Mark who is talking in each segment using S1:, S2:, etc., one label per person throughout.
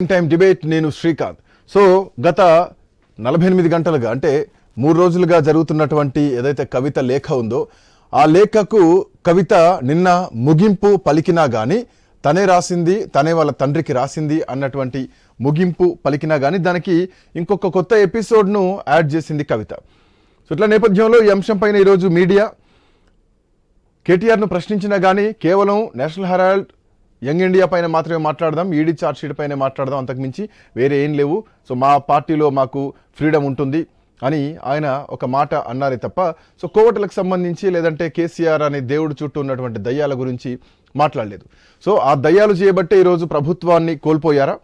S1: Time debate నేను Srikanth. So గత 48 గంటలుగా అంటే 3 రోజులుగా జరుగుతున్నటువంటి ఏదైతే కవిత లేఖ ఉందో ఆ లేఖకు కవిత నిన్న ముగింపు పలికినా కానీ తనే రాసింది, తనే వాళ్ళ తండ్రికి రాసింది అన్నటువంటి ముగింపు పలికినా కానీ దానికి ఇంకొక కొత్త ఎపిసోడ్ను యాడ్ చేసింది కవిత. సో ఇట్లా నేపథ్యంలో ఈ అంశం పైన ఈరోజు మీడియా కేటీఆర్ను ప్రశ్నించినా కానీ కేవలం నేషనల్ హెరాల్డ్ యంగ్ ఇండియా పైన మాత్రమే మాట్లాడదాం, ఈడీ ఛార్జ్ షీట్ పైన మాట్లాడదాం, అంతకుమించి వేరే ఏం లేవు, సో మా పార్టీలో మాకు ఫ్రీడమ్ ఉంటుంది అని ఆయన ఒక మాట అన్నారే తప్ప సో కోవట్లకు సంబంధించి లేదంటే కేసీఆర్ అనే దేవుడు చుట్టూ ఉన్నటువంటి దయ్యాల గురించి మాట్లాడలేదు. సో ఆ దయ్యాలు చేయబట్టే ఈరోజు ప్రభుత్వాన్ని కోల్పోయారా?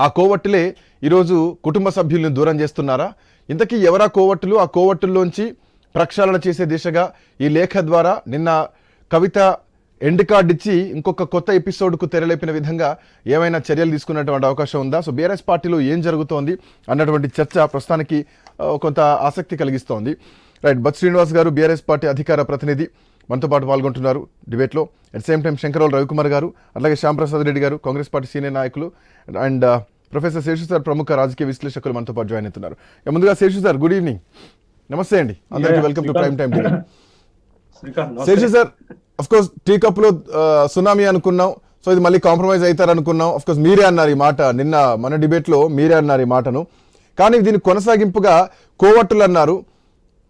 S1: ఆ కోవట్టులే ఈరోజు కుటుంబ సభ్యుల్ని దూరం చేస్తున్నారా? ఇంతకీ ఎవరా కోవట్టులు? ఆ కోవట్టుల్లోంచి ప్రక్షాళన చేసే దిశగా ఈ లేఖ ద్వారా నిన్న కవిత ఎండ్ కార్డ్ ఇచ్చి ఇంకొక కొత్త ఎపిసోడ్కు తెరలేపిన విధంగా ఏమైనా చర్యలు తీసుకున్నటువంటి అవకాశం ఉందా? సో బీఆర్ఎస్ పార్టీలో ఏం జరుగుతోంది అన్నటువంటి చర్చ ప్రస్తుతానికి కొంత ఆసక్తి కలిగిస్తోంది. రైట్, బత్ శ్రీనివాస్ గారు బీఆర్ఎస్ పార్టీ అధికార ప్రతినిధి మనతో పాటు పాల్గొంటున్నారు డిబేట్లో. At same time Shankar Rao Ravikumar గారు, అలాగే శ్యాంప్రసాద్ రెడ్డి గారు కాంగ్రెస్ పార్టీ సీనియర్ నాయకులు, అండ్ ప్రొఫెసర్ శేషు సార్ ప్రముఖ రాజకీయ విశ్లేషకులు మనతో పాటు జాయిన్ అవుతున్నారు. ముందుగా శేషు సార్, గుడ్ ఈవినింగ్, నమస్తే అండి అందరికీ, welcome to prime time debate. Seshu sir, of course tea cup లో సునామీ అనుకున్నాం, సో ఇది మళ్ళీ కాంప్రమైజ్ అవుతారు అనుకున్నాం. అఫ్ కోర్స్ మీరే అన్నారు ఈ మాట, నిన్న మన డిబేట్ లో మీరే అన్నారు ఈ మాటను. కానీ దీని కొనసాగింపుగా కోవట్టులు అన్నారు,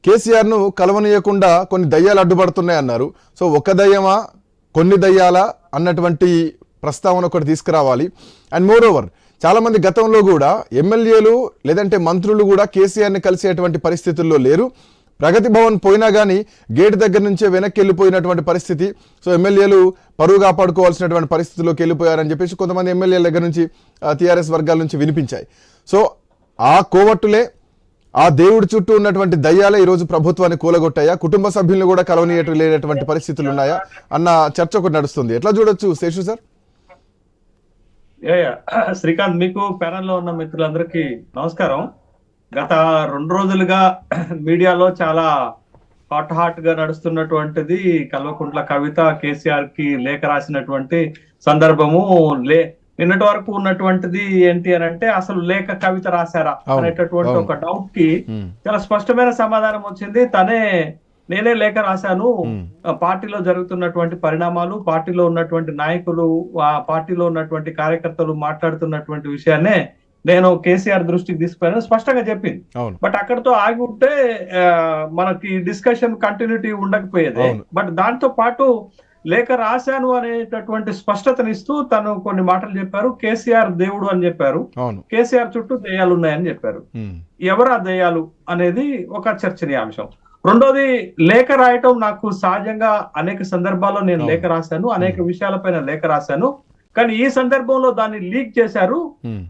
S1: కేసీఆర్ ను కలవనీయకుండా కొన్ని దయ్యాలు అడ్డుపడుతున్నాయి అన్నారు. సో ఒక దయ్యమా కొన్ని దయ్యాలా అన్నటువంటి ప్రస్తావన ఒకటి తీసుకురావాలి. అండ్ మోర్ ఓవర్ చాలా మంది గతంలో కూడా ఎమ్మెల్యేలు లేదంటే మంత్రులు కూడా కేసీఆర్ ని కలిసేటువంటి పరిస్థితుల్లో లేరు. ప్రగతి భవన్ పోయినా కానీ గేట్ దగ్గర నుంచే వెనక్కి వెళ్ళిపోయినటువంటి పరిస్థితి. సో ఎమ్మెల్యేలు పరువు కాపాడుకోవాల్సినటువంటి పరిస్థితుల్లోకి వెళ్ళిపోయారని చెప్పేసి కొంతమంది ఎమ్మెల్యేల దగ్గర నుంచి టీఆర్ఎస్ వర్గాల నుంచి వినిపించాయి. సో ఆ కోవట్టులే, ఆ దేవుడి చుట్టూ ఉన్నటువంటి దయ్యాలే ఈరోజు ప్రభుత్వాన్ని కూలగొట్టాయా? కుటుంబ సభ్యులను కూడా కలవనీయటం లేనటువంటి పరిస్థితులు ఉన్నాయా అన్న చర్చ ఒకటి నడుస్తుంది. ఎట్లా చూడొచ్చు శేషు సార్?
S2: శ్రీకాంత్, మీకు ప్యానెల్ లో ఉన్న మిత్రులందరికీ నమస్కారం. గత 2 రోజులుగా మీడియాలో చాలా హాట్ గా నడుస్తున్నటువంటిది కల్వకుంట్ల కవిత కేసీఆర్ కి లేఖ రాసినటువంటి సందర్భము. నిన్నటి వరకు ఉన్నటువంటిది ఏంటి అని అంటే అసలు లేఖ కవిత రాశారా అనేటటువంటి ఒక డౌట్ కి చాలా స్పష్టమైన సమాధానం వచ్చింది. నేనే లేఖ రాశాను, పార్టీలో జరుగుతున్నటువంటి పరిణామాలు, పార్టీలో ఉన్నటువంటి నాయకులు, ఆ పార్టీలో ఉన్నటువంటి కార్యకర్తలు మాట్లాడుతున్నటువంటి విషయాన్నే నేను కేసీఆర్ దృష్టికి తీసుకుపోయాను స్పష్టంగా చెప్పింది. బట్ అక్కడతో ఆగి ఉంటే మనకి డిస్కషన్ కంటిన్యూటీ ఉండకపోయేది. బట్ దాంతో పాటు లేఖ రాశాను అనేటటువంటి స్పష్టతనిస్తూ తను కొన్ని మాటలు చెప్పారు. కేసీఆర్ దేవుడు అని చెప్పారు, కేసీఆర్ చుట్టూ దయ్యాలు ఉన్నాయని చెప్పారు. ఎవరు ఆ దయ్యాలు అనేది ఒక చర్చనీయాంశం. రెండోది, లేఖ రాయటం నాకు సహజంగా అనేక సందర్భాల్లో నేను లేఖ రాశాను, అనేక విషయాలపైన లేఖ రాశాను. కానీ ఈ సందర్భంలో దాన్ని లీక్ చేశారు.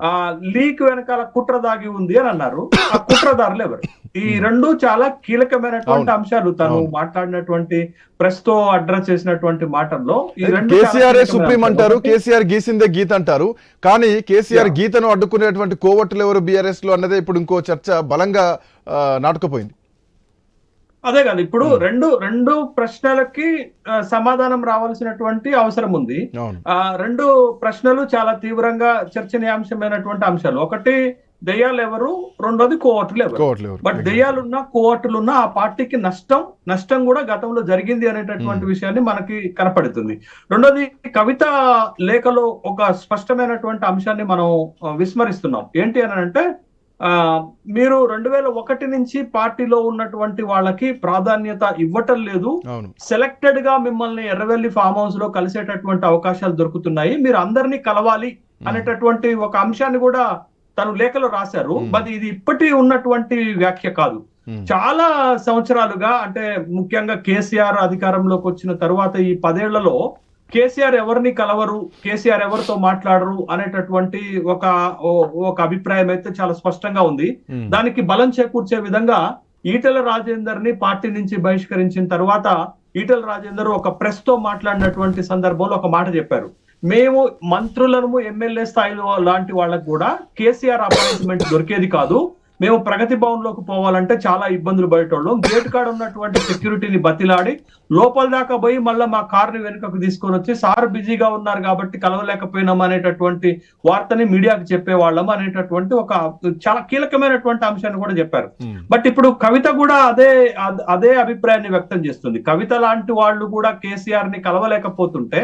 S2: ఆ లీక్ వెనకాల కుట్ర దాగి ఉంది అని అన్నారు. ఆ కుట్రదారులు ఎవరు? ఈ రెండు చాలా కీలకమైనటువంటి అంశాలు. తను మాట్లాడినటువంటి ప్రెస్ తో అడ్రస్ చేసినటువంటి మాటల్లో ఈ రెండు
S1: కేసీఆర్ సుప్రీం అంటారు, కేసీఆర్ గీసిందే గీత అంటారు. కానీ కేసీఆర్ గీతను అడ్డుకునేటువంటి కోవట్టులు ఎవరు బీఆర్ఎస్ లో అన్నదే ఇప్పుడు ఇంకో చర్చ బలంగా నాటుకుపోయింది.
S2: అదే కాదు, ఇప్పుడు రెండు ప్రశ్నలకి సమాధానం రావాల్సినటువంటి అవసరం ఉంది. రెండు ప్రశ్నలు చాలా తీవ్రంగా చర్చనీయాంశమైనటువంటి అంశాలు. ఒకటి దయ్యాలు ఎవరు, రెండోది కోవట్టులు ఎవరు. బట్ దయ్యాలున్నా కోవట్టులున్నా ఆ పార్టీకి నష్టం కూడా గతంలో జరిగింది అనేటటువంటి విషయాన్ని మనకి కనపడుతుంది. రెండోది, కవిత లేఖలో ఒక స్పష్టమైనటువంటి అంశాన్ని మనం విస్మరిస్తున్నాం. ఏంటి అని అంటే మీరు 2001 నుంచి పార్టీలో ఉన్నటువంటి వాళ్ళకి ప్రాధాన్యత ఇవ్వటం లేదు. సెలెక్టెడ్ గా మిమ్మల్ని ఎర్రవెల్లి ఫామ్ హౌస్ లో కలిసేటటువంటి అవకాశాలు దొరుకుతున్నాయి, మీరు అందరినీ కలవాలి అనేటటువంటి ఒక అంశాన్ని కూడా తను లేఖలో రాశారు. బట్ ఇది ఇప్పటి ఉన్నటువంటి వ్యాఖ్య కాదు. చాలా సంవత్సరాలుగా, అంటే ముఖ్యంగా కేసీఆర్ అధికారంలోకి వచ్చిన తరువాత ఈ 10 ఏళ్లలో కేసీఆర్ ఎవరిని కలవరు, కేసీఆర్ ఎవరితో మాట్లాడరు అనేటటువంటి ఒక అభిప్రాయం అయితే చాలా స్పష్టంగా ఉంది. దానికి బలం చేకూర్చే విధంగా ఈటెల రాజేందర్ ని పార్టీ నుంచి బహిష్కరించిన తర్వాత ఈటెల రాజేందర్ ఒక ప్రెస్ తో మాట్లాడినటువంటి సందర్భంలో ఒక మాట చెప్పారు. మేము మంత్రులను ఎమ్మెల్యే స్థాయిలో లాంటి వాళ్ళకు కూడా కేసీఆర్ అపాయింట్మెంట్ దొరికేది కాదు, మేము ప్రగతి భవన్ లోకి పోవాలంటే చాలా ఇబ్బందులు పడేటోళ్ళం. గేట్ కాడ ఉన్నటువంటి సెక్యూరిటీని బతిలాడి లోపల దాకా పోయి మళ్ళీ మా కార్ని వెనుకకు తీసుకొని వచ్చి సార్ బిజీగా ఉన్నారు కాబట్టి కలవలేకపోయినాం అనేటటువంటి వార్తని మీడియాకి చెప్పేవాళ్ళం అనేటటువంటి ఒక చాలా కీలకమైనటువంటి అంశాన్ని కూడా చెప్పారు. బట్ ఇప్పుడు కవిత కూడా అదే అభిప్రాయాన్ని వ్యక్తం చేస్తుంది. కవిత లాంటి వాళ్ళు కూడా కేసీఆర్ ని కలవలేకపోతుంటే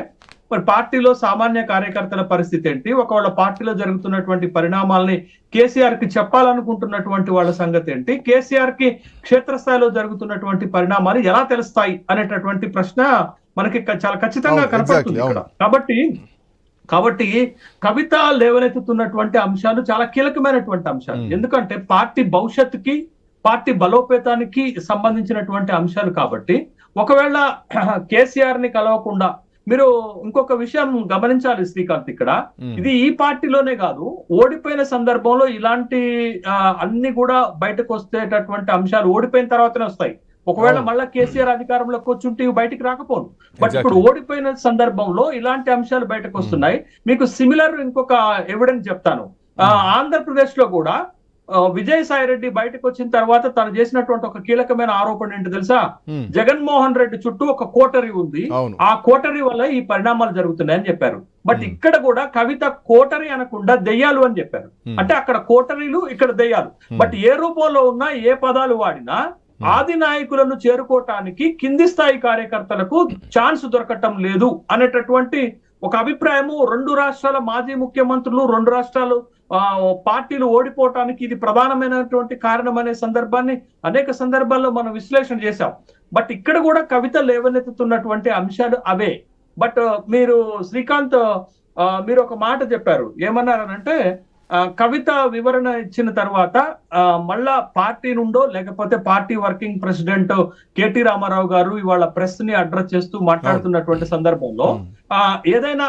S2: మరి పార్టీలో సామాన్య కార్యకర్తల పరిస్థితి ఏంటి, ఒకవేళ పార్టీలో జరుగుతున్నటువంటి పరిణామాల్ని కేసీఆర్ కి చెప్పాలనుకుంటున్నటువంటి వాళ్ళ సంగతి ఏంటి, కేసీఆర్ కి క్షేత్రస్థాయిలో జరుగుతున్నటువంటి పరిణామాలు ఎలా తెలుస్తాయి అనేటటువంటి ప్రశ్న మనకి చాలా ఖచ్చితంగా కనపడుతుంది ఇక్కడ. కాబట్టి కవిత లేవనెత్తుతున్నటువంటి అంశాలు చాలా కీలకమైనటువంటి అంశాలు. ఎందుకంటే పార్టీ భవిష్యత్తుకి పార్టీ బలోపేతానికి సంబంధించినటువంటి అంశాలు. కాబట్టి ఒకవేళ కేసీఆర్ ని కలవకుండా మీరు ఇంకొక విషయం గమనించాలి శ్రీకాంత్, ఇక్కడ ఇది ఈ పార్టీలోనే కాదు, ఓడిపోయిన సందర్భంలో ఇలాంటి అన్ని కూడా బయటకు వస్తేటటువంటి అంశాలు ఓడిపోయిన తర్వాతనే వస్తాయి. ఒకవేళ మళ్ళా కేసీఆర్ అధికారంలోకి వచ్చుంటే బయటికి రాకపోను. బట్ ఇప్పుడు ఓడిపోయిన సందర్భంలో ఇలాంటి అంశాలు బయటకు వస్తున్నాయి. మీకు సిమిలర్ ఇంకొక ఎవిడెన్స్ చెప్తాను. ఆంధ్రప్రదేశ్ లో కూడా విజయసాయి రెడ్డి బయటకు వచ్చిన తర్వాత తను చేసినటువంటి ఒక కీలకమైన ఆరోపణ ఏంటి తెలుసా? జగన్మోహన్ రెడ్డి చుట్టూ ఒక కోటరీ ఉంది, ఆ కోటరీ వల్ల ఈ పరిణామాలు జరుగుతున్నాయని చెప్పారు. బట్ ఇక్కడ కూడా కవిత కోటరీ అనకుండా దెయ్యాలు అని చెప్పారు. అంటే అక్కడ కోటరీలు, ఇక్కడ దెయ్యాలు. బట్ ఏ రూపంలో ఉన్నా, ఏ పదాలు వాడినా ఆది నాయకులను చేరుకోవటానికి కింది స్థాయి కార్యకర్తలకు ఛాన్స్ దొరకటం లేదు అనేటటువంటి ఒక అభిప్రాయము. 2 రాష్ట్రాల మాజీ ముఖ్యమంత్రులు, 2 రాష్ట్రాలు పార్టీలు ఓడిపోవటానికి ఇది ప్రధానమైనటువంటి కారణం అనే సందర్భాన్ని అనేక సందర్భాల్లో మనం విశ్లేషణ చేశాం. బట్ ఇక్కడ కూడా కవిత లేవనెత్తుతున్నటువంటి అంశాలు అవే. బట్ మీరు శ్రీకాంత్ మీరు ఒక మాట చెప్పారు, ఏమన్నారనంటే కవిత వివరణ ఇచ్చిన తర్వాత మళ్ళా పార్టీ నుండో లేకపోతే party working president KT Rama Rao గారు ఇవాళ ప్రెస్ ని అడ్రస్ చేస్తూ మాట్లాడుతున్నటువంటి సందర్భంలో ఏదైనా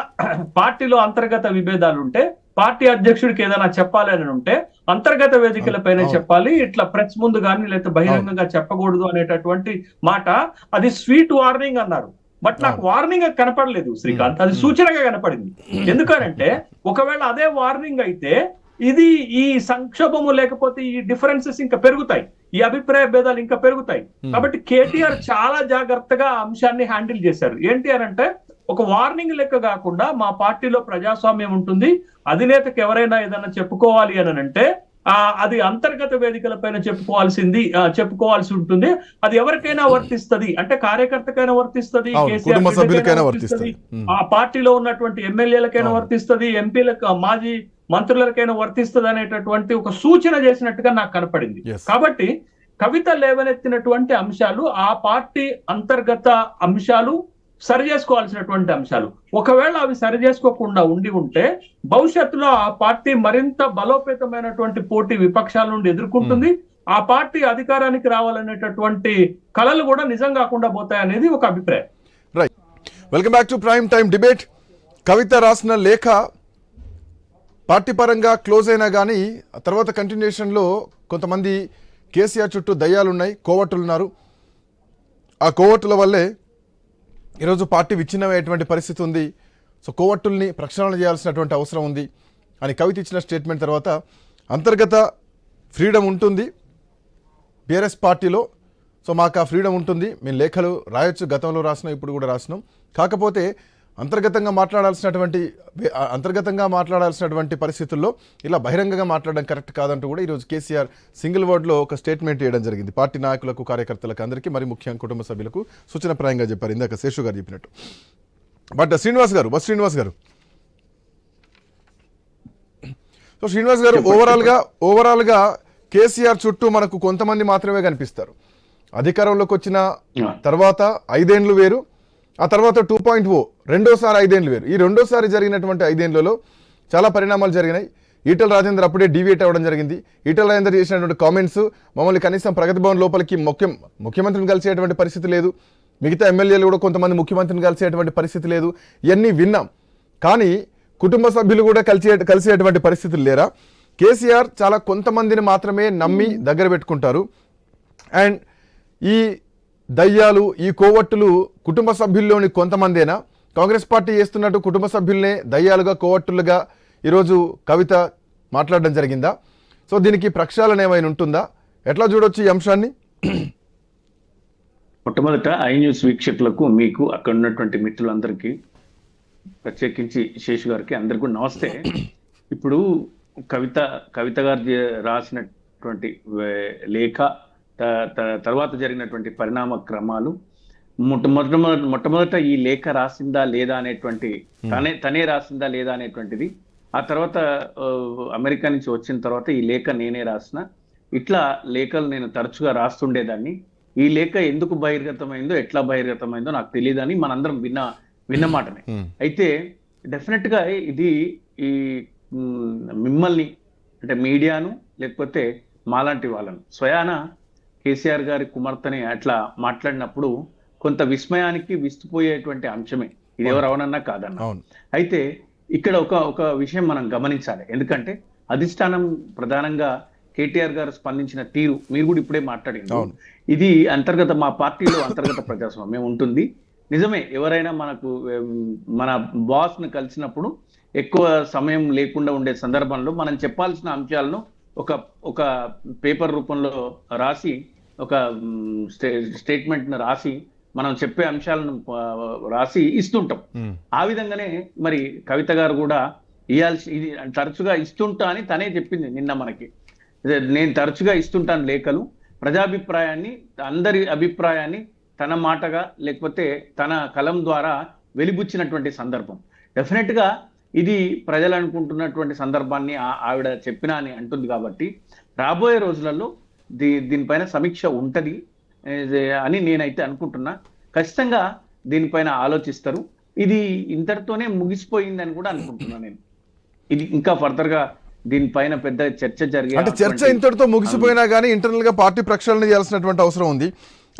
S2: పార్టీలో అంతర్గత విభేదాలు ఉంటే, పార్టీ అధ్యక్షుడికి ఏదైనా చెప్పాలి అని ఉంటే అంతర్గత వేదికలపైనే చెప్పాలి, ఇట్లా ప్రెస్ ముందు కానీ లేకపోతే బహిరంగంగా చెప్పకూడదు అనేటటువంటి మాట. అది స్వీట్ వార్నింగ్ అన్నారు. బట్ నాకు వార్నింగ్ కనపడలేదు శ్రీకాంత్, అది సూచనగా కనపడింది. ఎందుకంటే ఒకవేళ అదే వార్నింగ్ అయితే ఇది ఈ సంక్షోభము లేకపోతే ఈ డిఫరెన్సెస్ ఇంకా పెరుగుతాయి, ఈ అభిప్రాయ భేదాలు ఇంకా పెరుగుతాయి. కాబట్టి కేటీఆర్ చాలా జాగ్రత్తగా అంశాన్ని హ్యాండిల్ చేశారు. ఏంటి అని అంటే ఒక వార్నింగ్ లెక్క కాకుండా మా పార్టీలో ప్రజాస్వామ్యం ఉంటుంది, అధినేతకు ఎవరైనా ఏదైనా చెప్పుకోవాలి అని అంటే అది అంతర్గత వేదికలపైన చెప్పుకోవాల్సి ఉంటుంది. అది ఎవరికైనా వర్తిస్తుంది, అంటే కార్యకర్తకైనా వర్తిస్తుంది, ఆ పార్టీలో ఉన్నటువంటి ఎమ్మెల్యేలకైనా వర్తిస్తుంది, ఎంపీలకు మాజీ మంత్రులకైనా వర్తిస్తుంది అనేటటువంటి ఒక సూచన చేసినట్టుగా నాకు కనపడింది. కాబట్టి కవిత లేవనెత్తినటువంటి అంశాలు ఆ పార్టీ అంతర్గత అంశాలు, సరి చేసుకోవాల్సినటువంటి అంశాలు. ఒకవేళ అవి సరి చేసుకోకుండా ఉంటే భవిష్యత్తులో ఆ పార్టీ మరింత బలోపేతమైనటువంటి పోటీ విపక్షాల నుండి ఎదుర్కొంటుంది. ఆ పార్టీ అధికారానికి రావాలనేటటువంటి కలలు కూడా నిజం కాకుండా పోతాయనేది ఒక అభిప్రాయం.
S1: Right, welcome back to prime time debate. Kavitha రాసిన లేఖ పార్టీ పరంగా క్లోజ్ అయినా కానీ తర్వాత కంటిన్యూషన్లో కొంతమంది కేసీఆర్ చుట్టూ దయ్యాలున్నాయి, కోవట్టులు ఉన్నారు, ఆ కోవట్టుల వల్లే ఈరోజు పార్టీ విచ్ఛిన్నమయ్యేటువంటి పరిస్థితి ఉంది, సో కోవట్టుల్ని ప్రక్షాళన చేయాల్సినటువంటి అవసరం ఉంది అని కవిత ఇచ్చిన స్టేట్మెంట్ తర్వాత అంతర్గత ఫ్రీడమ్ ఉంటుంది బీఆర్ఎస్ పార్టీలో, సో మాకు ఆ ఫ్రీడమ్ ఉంటుంది, మేము లేఖలు రాయొచ్చు, గతంలో రాసినాం, ఇప్పుడు కూడా రాసినాం, కాకపోతే అంతర్గతంగా మాట్లాడాల్సినటువంటి పరిస్థితుల్లో ఇలా బహిరంగంగా మాట్లాడడం కరెక్ట్ కాదంటూ కూడా ఈరోజు కేసీఆర్ సింగిల్ వర్డ్లో ఒక స్టేట్మెంట్ చేయడం జరిగింది. పార్టీ నాయకులకు, కార్యకర్తలకు, అందరికీ, మరి ముఖ్యంగా కుటుంబ సభ్యులకు సూచనప్రాయంగా చెప్పారు, ఇందాక శేషు గారు చెప్పినట్టు. బట్ శ్రీనివాస్ గారు సో శ్రీనివాస్ గారు ఓవరాల్గా కేసీఆర్ చుట్టూ మనకు కొంతమంది మాత్రమే కనిపిస్తారు. అధికారంలోకి వచ్చిన తర్వాత 5 ఏళ్ళు వేరు, ఆ తర్వాత 2.0 రెండోసారి 5 ఏళ్ళు వేరు. ఈ రెండోసారి జరిగినటువంటి 5 ఏళ్లలో చాలా పరిణామాలు జరిగినాయి. ఈటెల రాజేందర్ అప్పుడే డీవియేట్ అవ్వడం జరిగింది. ఈటెల రాజేందర్ చేసినటువంటి కామెంట్స్ మమ్మల్ని కనీసం ప్రగతి భవన్ లోపలికి ముఖ్యమంత్రిని కలిసేటువంటి పరిస్థితి లేదు, మిగతా ఎమ్మెల్యేలు కూడా కొంతమంది ముఖ్యమంత్రిని కలిసేటువంటి పరిస్థితి లేదు, ఇవన్నీ విన్నాం. కానీ కుటుంబ సభ్యులు కూడా కలిసేటువంటి పరిస్థితులు లేరా? కేసీఆర్ చాలా కొంతమందిని మాత్రమే నమ్మి దగ్గర పెట్టుకుంటారు. అండ్ ఈ దయ్యాలు, ఈ కోవట్టులు కుటుంబ సభ్యుల్లోని కొంతమందేనా? కాంగ్రెస్ పార్టీ చేస్తున్నట్టు కుటుంబ సభ్యుల్నే దయ్యాలుగా, కోవట్టులుగా ఈరోజు కవిత మాట్లాడడం జరిగిందా? సో దీనికి ప్రక్షాళన ఏమైనా ఉంటుందా? ఎట్లా చూడొచ్చు ఈ అంశాన్ని?
S3: మొట్టమొదట ఐ న్యూస్ వీక్షకులకు, మీకు అక్కడ ఉన్నటువంటి మిత్రులందరికీ, ప్రత్యేకించి శేషు గారికి అందరికీ నమస్తే. ఇప్పుడు కవిత గారు రాసినటువంటి లేఖ, తర్వాత జరిగినటువంటి పరిణామ క్రమాలు, మొట్టమొదట ఈ లేఖ రాసిందా లేదా అనేటువంటి, తనే రాసిందా లేదా అనేటువంటిది, ఆ తర్వాత అమెరికా నుంచి వచ్చిన తర్వాత ఈ లేఖ నేనే రాసిన, ఇట్లా లేఖలు నేను తరచుగా రాస్తుండేదాన్ని. ఈ లేఖ ఎందుకు బహిర్గతమైందో, ఎట్లా బహిర్గతమైందో నాకు తెలియదని మనందరం విన్న మాటనే. అయితే డెఫినెట్ గా ఇది ఈ మిమ్మల్ని, అంటే మీడియాను, లేకపోతే మాలాంటి వాళ్ళను, స్వయాన కేసీఆర్ గారి కుమార్తెని అట్లా మాట్లాడినప్పుడు కొంత విస్మయానికి విస్తుపోయేటువంటి అంశమే ఇది, ఎవరు అవునన్నా కాదన్నా. అయితే ఇక్కడ ఒక విషయం మనం గమనించాలి. ఎందుకంటే అధిష్టానం ప్రధానంగా కేటీఆర్ గారు స్పందించిన తీరు మీరు కూడా ఇప్పుడే మాట్లాడింది. ఇది మా పార్టీలో అంతర్గత ప్రజాస్వామ్యం ఉంటుంది. నిజమే, ఎవరైనా మన బాస్ ను కలిసినప్పుడు ఎక్కువ సమయం లేకుండా ఉండే సందర్భంలో మనం చెప్పాల్సిన అంశాలను ఒక పేపర్ రూపంలో రాసి, ఒక స్టేట్మెంట్ ను రాసి, మనం చెప్పే అంశాలను రాసి ఇస్తుంటాం. ఆ విధంగానే మరి కవిత గారు కూడా ఇది తరచుగా ఇస్తుంటా అని తనే చెప్పింది నిన్న మనకి. నేను తరచుగా ఇస్తుంటాను లేఖలు, ప్రజాభిప్రాయాన్ని, అందరి అభిప్రాయాన్ని తన మాటగా లేకపోతే తన కలం ద్వారా వెలిబుచ్చినటువంటి సందర్భం. డెఫినెట్ గా ఇది ప్రజలు అనుకుంటున్నటువంటి సందర్భాన్ని ఆవిడ చెప్పినా అని అంటుంది. కాబట్టి రాబోయే రోజులలో దీనిపైన సమీక్ష ఉంటది అని నేనైతే అనుకుంటున్నా. ఖచ్చితంగా దీనిపైన ఆలోచిస్తారు. ఇది ఇంతటితోనే ముగిసిపోయిందని కూడా అనుకుంటున్నా నేను. ఇది ఇంకా ఫర్దర్ గా దీనిపైన పెద్ద చర్చ జరిగే,
S1: అంటే చర్చ ఇంతటితో ముగిసిపోయినా కానీ ఇంటర్నల్ గా పార్టీ ప్రక్షాళన చేయాల్సినటువంటి అవసరం ఉంది.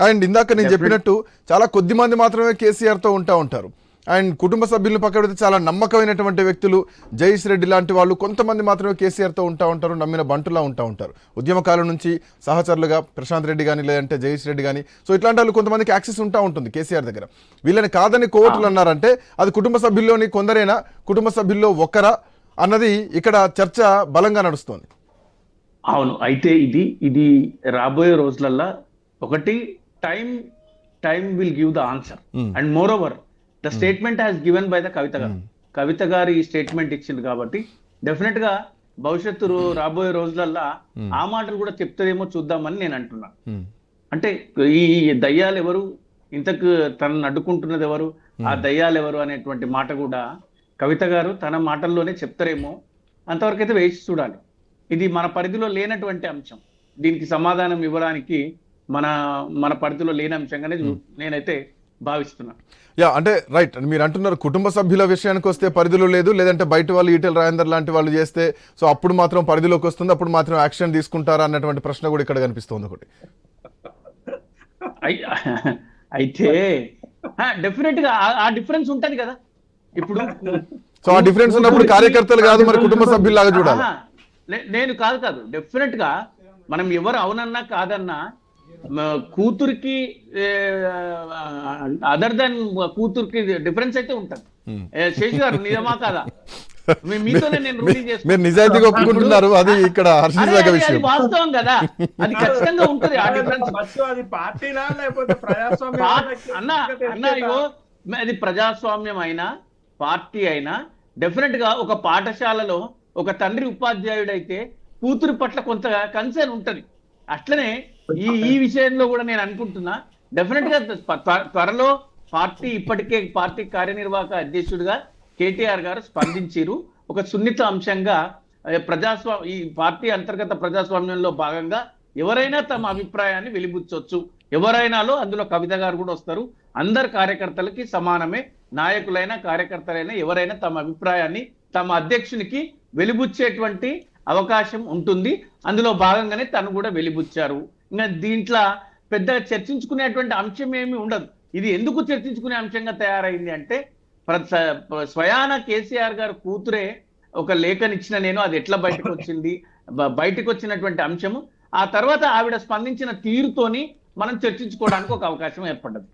S1: అండ్ ఇందాక నేను చెప్పినట్టు చాలా కొద్ది మంది మాత్రమే కేసీఆర్ తో ఉంటారు. అండ్ కుటుంబ సభ్యులను పక్కన పెడితే చాలా నమ్మకమైనటువంటి వ్యక్తులు, జయేష్ రెడ్డి లాంటి వాళ్ళు కొంతమంది మాత్రమే కేసీఆర్ తో ఉంటారు, నమ్మిన బంటులా ఉంటారు. ఉద్యమకాలం నుంచి సహచరులుగా ప్రశాంత్ రెడ్డి కానీ, లేదంటే జయేష్ రెడ్డి కానీ, సో ఇట్లాంటి వాళ్ళు కొంతమందికి యాక్సెస్ ఉంటుంది కేసీఆర్ దగ్గర. వీళ్ళని కాదని కోర్టులు అన్నారంటే అది కుటుంబ సభ్యుల్లోని కొందరైనా, కుటుంబ సభ్యుల్లో ఒక్కరా అన్నది ఇక్కడ చర్చ బలంగా నడుస్తోంది.
S3: అవును. అయితే ఇది రాబోయే రోజులల్లో ఒకటి time will give the answer. And moreover the statement has given by the Kavitha గారు ఈ స్టేట్మెంట్ ఇచ్చింది కాబట్టి డెఫినెట్ గా భవిష్యత్తు రాబోయే రోజులల్లో ఆ మాటలు కూడా చెప్తుందేమో చూద్దామని నేను అంటున్నా. అంటే ఈ దయ్యాలు ఎవరు, ఇంతకు తనను అడ్డుకుంటున్నది ఎవరు, ఆ దయ్యాలు ఎవరు అనేటువంటి మాట కూడా కవిత గారు తన మాటల్లోనే చెప్తారేమో. అంతవరకు అయితే వేసి చూడాలి. ఇది మన పరిధిలో లేనటువంటి అంశం. దీనికి సమాధానం ఇవ్వడానికి మన పరిధిలో లేని అంశంగానే నేనైతే భావిస్తున్నా.
S1: అంటే రైట్, మీరు అంటున్నారు కుటుంబ సభ్యుల విషయానికి వస్తే పరిధిలో లేదు, లేదంటే బయట వాళ్ళు ఈటెల రాజేందర్ లాంటి వాళ్ళు చేస్తే సో అప్పుడు మాత్రం పరిధిలోకి వస్తుంది, అప్పుడు మాత్రం యాక్షన్ తీసుకుంటారా అన్నటువంటి ప్రశ్న కూడా ఇక్కడ కనిపిస్తుంది ఒకటి.
S3: అయితే డెఫినెట్ గా ఆ డిఫరెన్స్ ఉంటది కదా. ఇప్పుడు
S1: సో ఆ డిఫరెన్స్ ఉన్నప్పుడు కార్యకర్తలు కాదు, మరి కుటుంబ సభ్యుల్లాగా చూడాలి.
S3: నేను కాదు డెఫినెట్ గా మనం ఎవరు అవునన్నా కాదన్నా కూతురికి అదర్ దాన్ కూతురికి డిఫరెన్స్ అయితే ఉంటది. శేషు గారు నిజమా కాదా? మీతోనే నేను రూలింగ్
S1: చేస్తాను. నిజాయితీగా ఒప్పుకుంటున్నారు, అది ఇక్కడ
S3: వాస్తవం కదా, అది ఖచ్చితంగా ఉంటది. ఆ డిఫరెన్స్ అది ప్రజాస్వామ్యం అయినా పార్టీ అయినా డెఫినెట్ గా ఒక పాఠశాలలో ఒక తండ్రి ఉపాధ్యాయుడైతే కూతురు పట్ల కొంత కన్సర్న్ ఉంటది. అట్లనే ఈ విషయంలో కూడా నేను అనుకుంటున్నా డెఫినెట్ గా త్వరలో ఇప్పటికే పార్టీ కార్యనిర్వాహక అధ్యక్షుడిగా కేటీఆర్ గారు స్పందించారు. ఒక సున్నిత అంశంగా ఈ పార్టీ అంతర్గత ప్రజాస్వామ్యంలో భాగంగా ఎవరైనా తమ అభిప్రాయాన్ని వెలిబుచ్చొచ్చు. ఎవరైనాలో అందులో కవిత గారు కూడా వస్తారు. అందరు కార్యకర్తలకి సమానమే, నాయకులైనా కార్యకర్తలైనా ఎవరైనా తమ అభిప్రాయాన్ని తమ అధ్యక్షునికి వెలిబుచ్చేటువంటి అవకాశం ఉంటుంది. అందులో భాగంగానే తను కూడా వెలిబుచ్చారు. ఇంకా దీంట్లో పెద్దగా చర్చించుకునేటువంటి అంశం ఏమి ఉండదు. ఇది ఎందుకు చర్చించుకునే అంశంగా తయారైంది అంటే స్వయాన కేసీఆర్ గారు కూతురే ఒక లేఖనిచ్చిన నేను అది ఎట్లా బయటకు వచ్చినటువంటి అంశము, ఆ తర్వాత ఆవిడ స్పందించిన తీరుతోని మనం చర్చించుకోవడానికి ఒక అవకాశం ఏర్పడ్డది.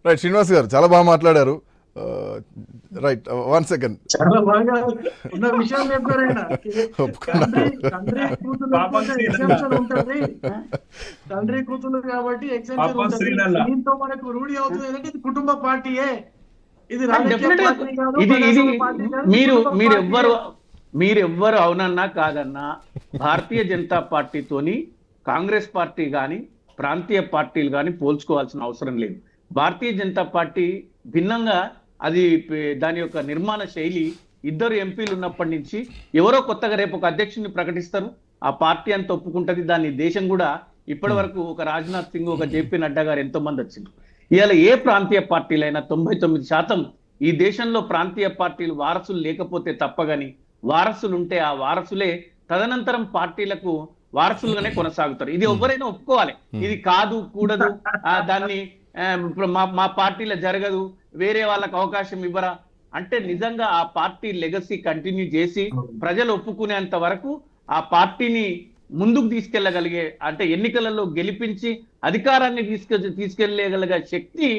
S1: రైట్, శ్రీనివాస్ గారు చాలా బాగా మాట్లాడారు. Right, 1 second.
S4: చాలా బాగా ఉన్న విషయాలు చెప్పారు ఆయన.
S1: ఒప్పుకున్నారు.
S4: తండ్రి కూతురు
S2: పాపం శ్రీనల్ల.
S4: ఎగ్జామ్షన్ ఉంటుంది, తండ్రి కూతురు కాబట్టి ఎగ్జామ్షన్
S2: పాపం
S4: ఉంటుంది.
S2: శ్రీనల్ల.
S4: దీంతో మనకు రూఢి అవుతుంది ఏంటంటే ఇది కుటుంబ పార్టీయే, ఇది రాజకీయ
S3: Definitely
S4: పార్టీ కాదు,
S3: ఇది
S4: ప్రజాస్వామ్య పార్టీ కాదు, కుటుంబ
S3: మీరెవ్వరు
S4: పార్టీయే.
S3: మీరెవ్వరు అవునన్నా కాదన్నా భారతీయ జనతా పార్టీతోని కాంగ్రెస్ పార్టీ కానీ ప్రాంతీయ పార్టీలు కానీ పోల్చుకోవాల్సిన అవసరం లేదు. భారతీయ జనతా పార్టీ భిన్నంగా అది దాని యొక్క నిర్మాణ శైలి, ఇద్దరు ఎంపీలు ఉన్నప్పటి నుంచి ఎవరో కొత్తగా రేపు ఒక అధ్యక్షుడిని ప్రకటిస్తారు, ఆ పార్టీ అంత ఒప్పుకుంటది. దాన్ని దేశం కూడా ఇప్పటి వరకు ఒక రాజ్నాథ్ సింగ్, ఒక జేపీ నడ్డా గారు ఎంతో మంది వచ్చింది. ఇవాళ ఏ ప్రాంతీయ పార్టీలైనా 99% ఈ దేశంలో ప్రాంతీయ పార్టీలు వారసులు లేకపోతే తప్పగాని, వారసులు ఉంటే ఆ వారసులే తదనంతరం పార్టీలకు వారసులుగానే కొనసాగుతారు. ఇది ఎవరైనా ఒప్పుకోవాలి. ఇది కాదు కూడదు, దాన్ని మా పార్టీలో జరగదు, వేరే వాళ్ళకి అవకాశం ఇవ్వరా అంటే నిజంగా ఆ పార్టీ లెగసీ కంటిన్యూ చేసి ప్రజలు ఒప్పుకునేంత వరకు ఆ పార్టీని ముందుకు తీసుకెళ్లగలిగే, అంటే ఎన్నికలలో గెలిపించి అధికారాన్ని తీసుకెళ్లగలిగే శక్తి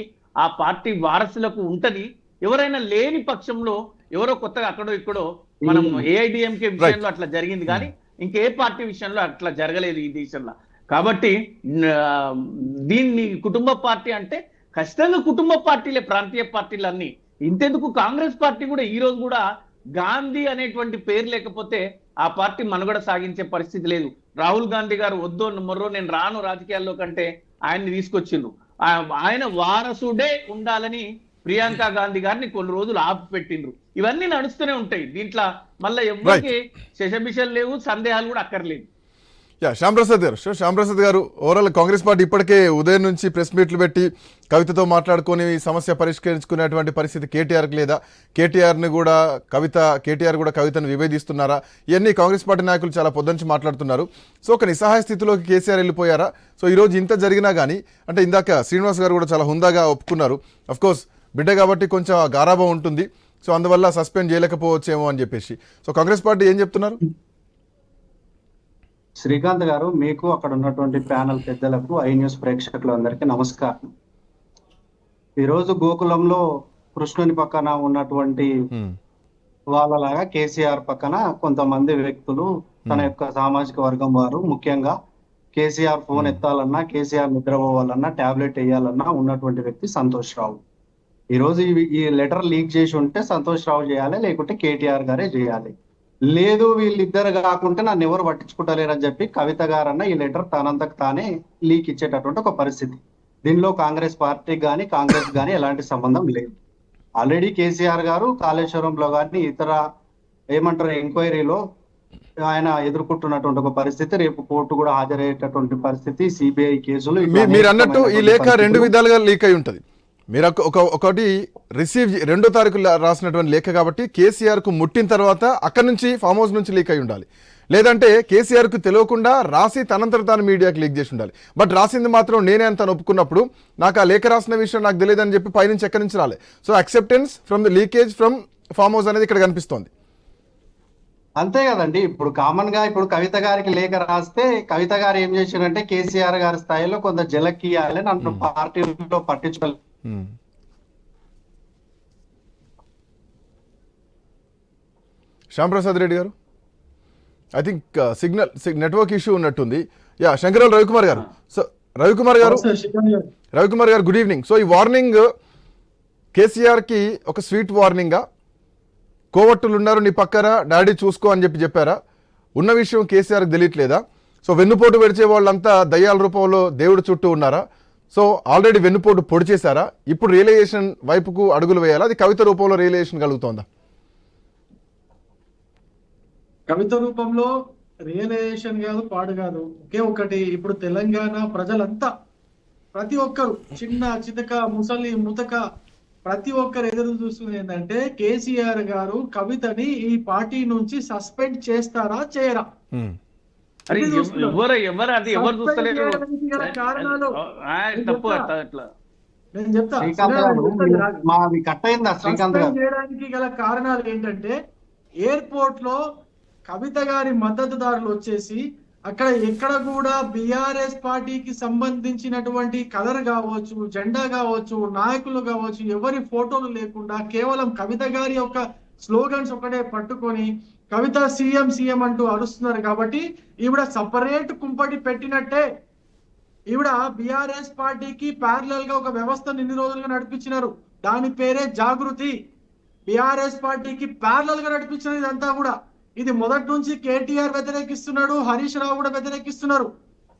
S3: ఆ పార్టీ వారసులకు ఉంటది. ఎవరైనా లేని పక్షంలో ఎవరో కొత్తగా అక్కడో ఇక్కడో, మనం ఏఐడిఎంకే విషయంలో అట్లా జరిగింది కానీ ఇంకే పార్టీ విషయంలో అట్లా జరగలేదు ఈ దేశంలో. కాబట్టి దీన్ని కుటుంబ పార్టీ అంటే ఖచ్చితంగా కుటుంబ పార్టీలే ప్రాంతీయ పార్టీలు అన్ని. ఇంతెందుకు కాంగ్రెస్ పార్టీ కూడా ఈ రోజు కూడా గాంధీ అనేటువంటి పేరు లేకపోతే ఆ పార్టీ మనుగడ సాగించే పరిస్థితి లేదు. రాహుల్ గాంధీ గారు వద్దో మొర్రో నేను రాను రాజకీయాల్లో కంటే ఆయన్ని తీసుకొచ్చిండ్రు. ఆయన వారసుడే ఉండాలని ప్రియాంక గాంధీ గారిని కొన్ని రోజులు ఆపి పెట్టిండ్రు. ఇవన్నీ నడుస్తూనే ఉంటాయి. దీంట్లో మళ్ళీ ఎవరికి శశబిషలు లేవు, సందేహాలు కూడా అక్కర్లేదు.
S1: శ్యాంప్రసాద్ గారు, శ్యాంప్రసాద్ గారు, ఓవరాల్ కాంగ్రెస్ పార్టీ ఇప్పటికే ఉదయం నుంచి ప్రెస్ మీట్లు పెట్టి కవితతో మాట్లాడుకొని సమస్య పరిష్కరించుకునేటువంటి పరిస్థితి కేటీఆర్కి లేదా? కేటీఆర్ని కూడా కేటీఆర్ కూడా కవితను విభేదిస్తున్నారా? ఇవన్నీ కాంగ్రెస్ పార్టీ నాయకులు చాలా పొద్దుంచి మాట్లాడుతున్నారు. సో ఒక నిస్సహాయ స్థితిలోకి కేసీఆర్ వెళ్ళిపోయారా? సో ఈరోజు ఇంత జరిగినా కానీ, అంటే ఇందాక శ్రీనివాస్ గారు కూడా చాలా హుందాగా ఒప్పుకున్నారు, అఫ్కోర్స్ బిడ్డ కాబట్టి కొంచెం గారాభం ఉంటుంది, సో అందువల్ల సస్పెండ్ చేయలేకపోవచ్చేమో అని చెప్పేసి. సో కాంగ్రెస్ పార్టీ ఏం చెప్తున్నారు?
S5: శ్రీకాంత్ గారు, మీకు అక్కడ ఉన్నటువంటి ప్యానల్ పెద్దలకు, ఐ న్యూస్ ప్రేక్షకులందరికీ నమస్కారం. ఈరోజు గోకులంలో కృష్ణుని పక్కన ఉన్నటువంటి వాళ్ళలాగా కేసీఆర్ పక్కన కొంతమంది వ్యక్తులు, తన యొక్క సామాజిక వర్గం వారు, ముఖ్యంగా కేసీఆర్ ఫోన్ ఎత్తాలన్నా, కేసీఆర్ నిద్రపోవాలన్నా, టాబ్లెట్ వేయాలన్నా ఉన్నటువంటి వ్యక్తి సంతోష్ రావు. ఈరోజు ఈ లెటర్ లీక్ చేసి ఉంటే సంతోష్ రావు చేయాలి, లేకుంటే కేటీఆర్ గారే చేయాలి. లేదు వీళ్ళిద్దరు కాకుంటే నన్ను ఎవరు పట్టించుకుంటలేరని చెప్పి కవిత గారన్న ఈ లెటర్ తనంతకు తానే లీక్ ఇచ్చేటటువంటి ఒక పరిస్థితి. దీనిలో కాంగ్రెస్ పార్టీకి కానీ కాంగ్రెస్ కానీ ఎలాంటి సంబంధం లేదు. ఆల్రెడీ కేసీఆర్ గారు కాళేశ్వరంలో కానీ ఇతర ఏమంటారు ఎంక్వైరీలో ఆయన ఎదుర్కొంటున్నటువంటి ఒక పరిస్థితి, రేపు కోర్టు కూడా హాజరయ్యేటటువంటి పరిస్థితి, సిబిఐ కేసులు.
S1: మీరు అన్నట్టు ఈ లేఖ రెండు విధాలుగా లీక్ అయి ఉంటుంది. మీరు ఒకటి రిసీవ్ 2వ తారీఖు రాసినటువంటి లేఖ కాబట్టి కేసీఆర్ కు ముట్టిన తర్వాత అక్కడి నుంచి ఫామ్ హౌస్ నుంచి లీక్ అయి ఉండాలి, లేదంటే కేసీఆర్ కు తెలియకుండా రాసి తనంతట తాను మీడియాకి లీక్ చేసి ఉండాలి. బట్ రాసింది మాత్రం నేనే అంత ఒప్పుకున్నప్పుడు నాకు ఆ లేఖ రాసిన విషయం నాకు తెలియదని చెప్పి పైనుంచి ఎక్కడి నుంచి రాలే. So acceptance from the leakage from farm house అనేది ఇక్కడ కనిపిస్తోంది.
S5: అంతే కదండి. ఇప్పుడు కామన్ గా ఇప్పుడు కవిత గారికి లేఖ రాస్తే కవిత గారు ఏం చేశారంటే కేసీఆర్ గారి స్థాయిలో కొంత జలకియాలి, నన్ను పార్టీలో పట్టించుకోలేదు.
S1: శ్యాంప్రసాద్ రెడ్డి గారు, ఐ థింక్ నెట్వర్క్ ఇష్యూ ఉన్నట్టుంది. శంకరల్ రవికుమార్ గారు. సో రవికుమార్ గారు గుడ్ ఈవినింగ్. సో ఈ వార్నింగ్ కేసీఆర్కి ఒక స్వీట్ వార్నింగా? కోవట్టులు ఉన్నారు నీ పక్కన, డాడీ చూసుకో అని చెప్పారా? ఉన్న విషయం కేసీఆర్కి తెలియట్లేదా? సో వెన్నుపోటు పెడిచే వాళ్ళంతా దయ్యాల రూపంలో దేవుడి చుట్టూ ఉన్నారా? సో ఆల్రెడీ వెన్నుపోటు పొడి చేశారా? ఇప్పుడు రియలైజేషన్ వైపుకు అడుగులు వేయాలా? అది కవిత రూపంలో రియలైజేషన్ కలుగుతోందా?
S4: కవిత రూపంలో రియలైజేషన్ కాదు, పాడు కాదు, ఒకే ఒకటి. ఇప్పుడు తెలంగాణ ప్రజలంతా, ప్రతి ఒక్కరు, చిన్న చితక ముసలి ముతక, ప్రతి ఒక్కరు ఎదురు చూస్తుంది ఏంటంటే కేసీఆర్ గారు కవితని ఈ పార్టీ నుంచి సస్పెండ్ చేస్తారా చేయరా? నేను చెప్తా. చేయడానికి గల కారణాలు ఏంటంటే ఎయిర్పోర్ట్ లో కవిత గారి మద్దతుదారులు వచ్చేసి అక్కడ ఎక్కడ కూడా బిఆర్ఎస్ పార్టీకి సంబంధించినటువంటి కలర్ కావచ్చు, జెండా కావచ్చు, నాయకులు కావచ్చు, ఎవరి ఫోటోలు లేకుండా కేవలం కవిత గారి యొక్క స్లోగన్స్ ఒకటే పట్టుకొని కవిత సీఎం సీఎం అంటూ అరుస్తున్నారు. కాబట్టి ఈవిడ సపరేట్ కుంపటి పెట్టినట్టే. ఈవిడ బిఆర్ఎస్ పార్టీకి ప్యారలల్ గా ఒక వ్యవస్థను ఇన్ని రోజులుగా నడిపించినారు. దాని పేరే జాగృతి. బిఆర్ఎస్ పార్టీకి ప్యారలల్ గా నడిపించినది ఇదంతా కూడా. ఇది మొదటి నుంచి కేటీఆర్ వ్యతిరేకిస్తున్నాడు, హరీష్ రావు కూడా వ్యతిరేకిస్తున్నారు.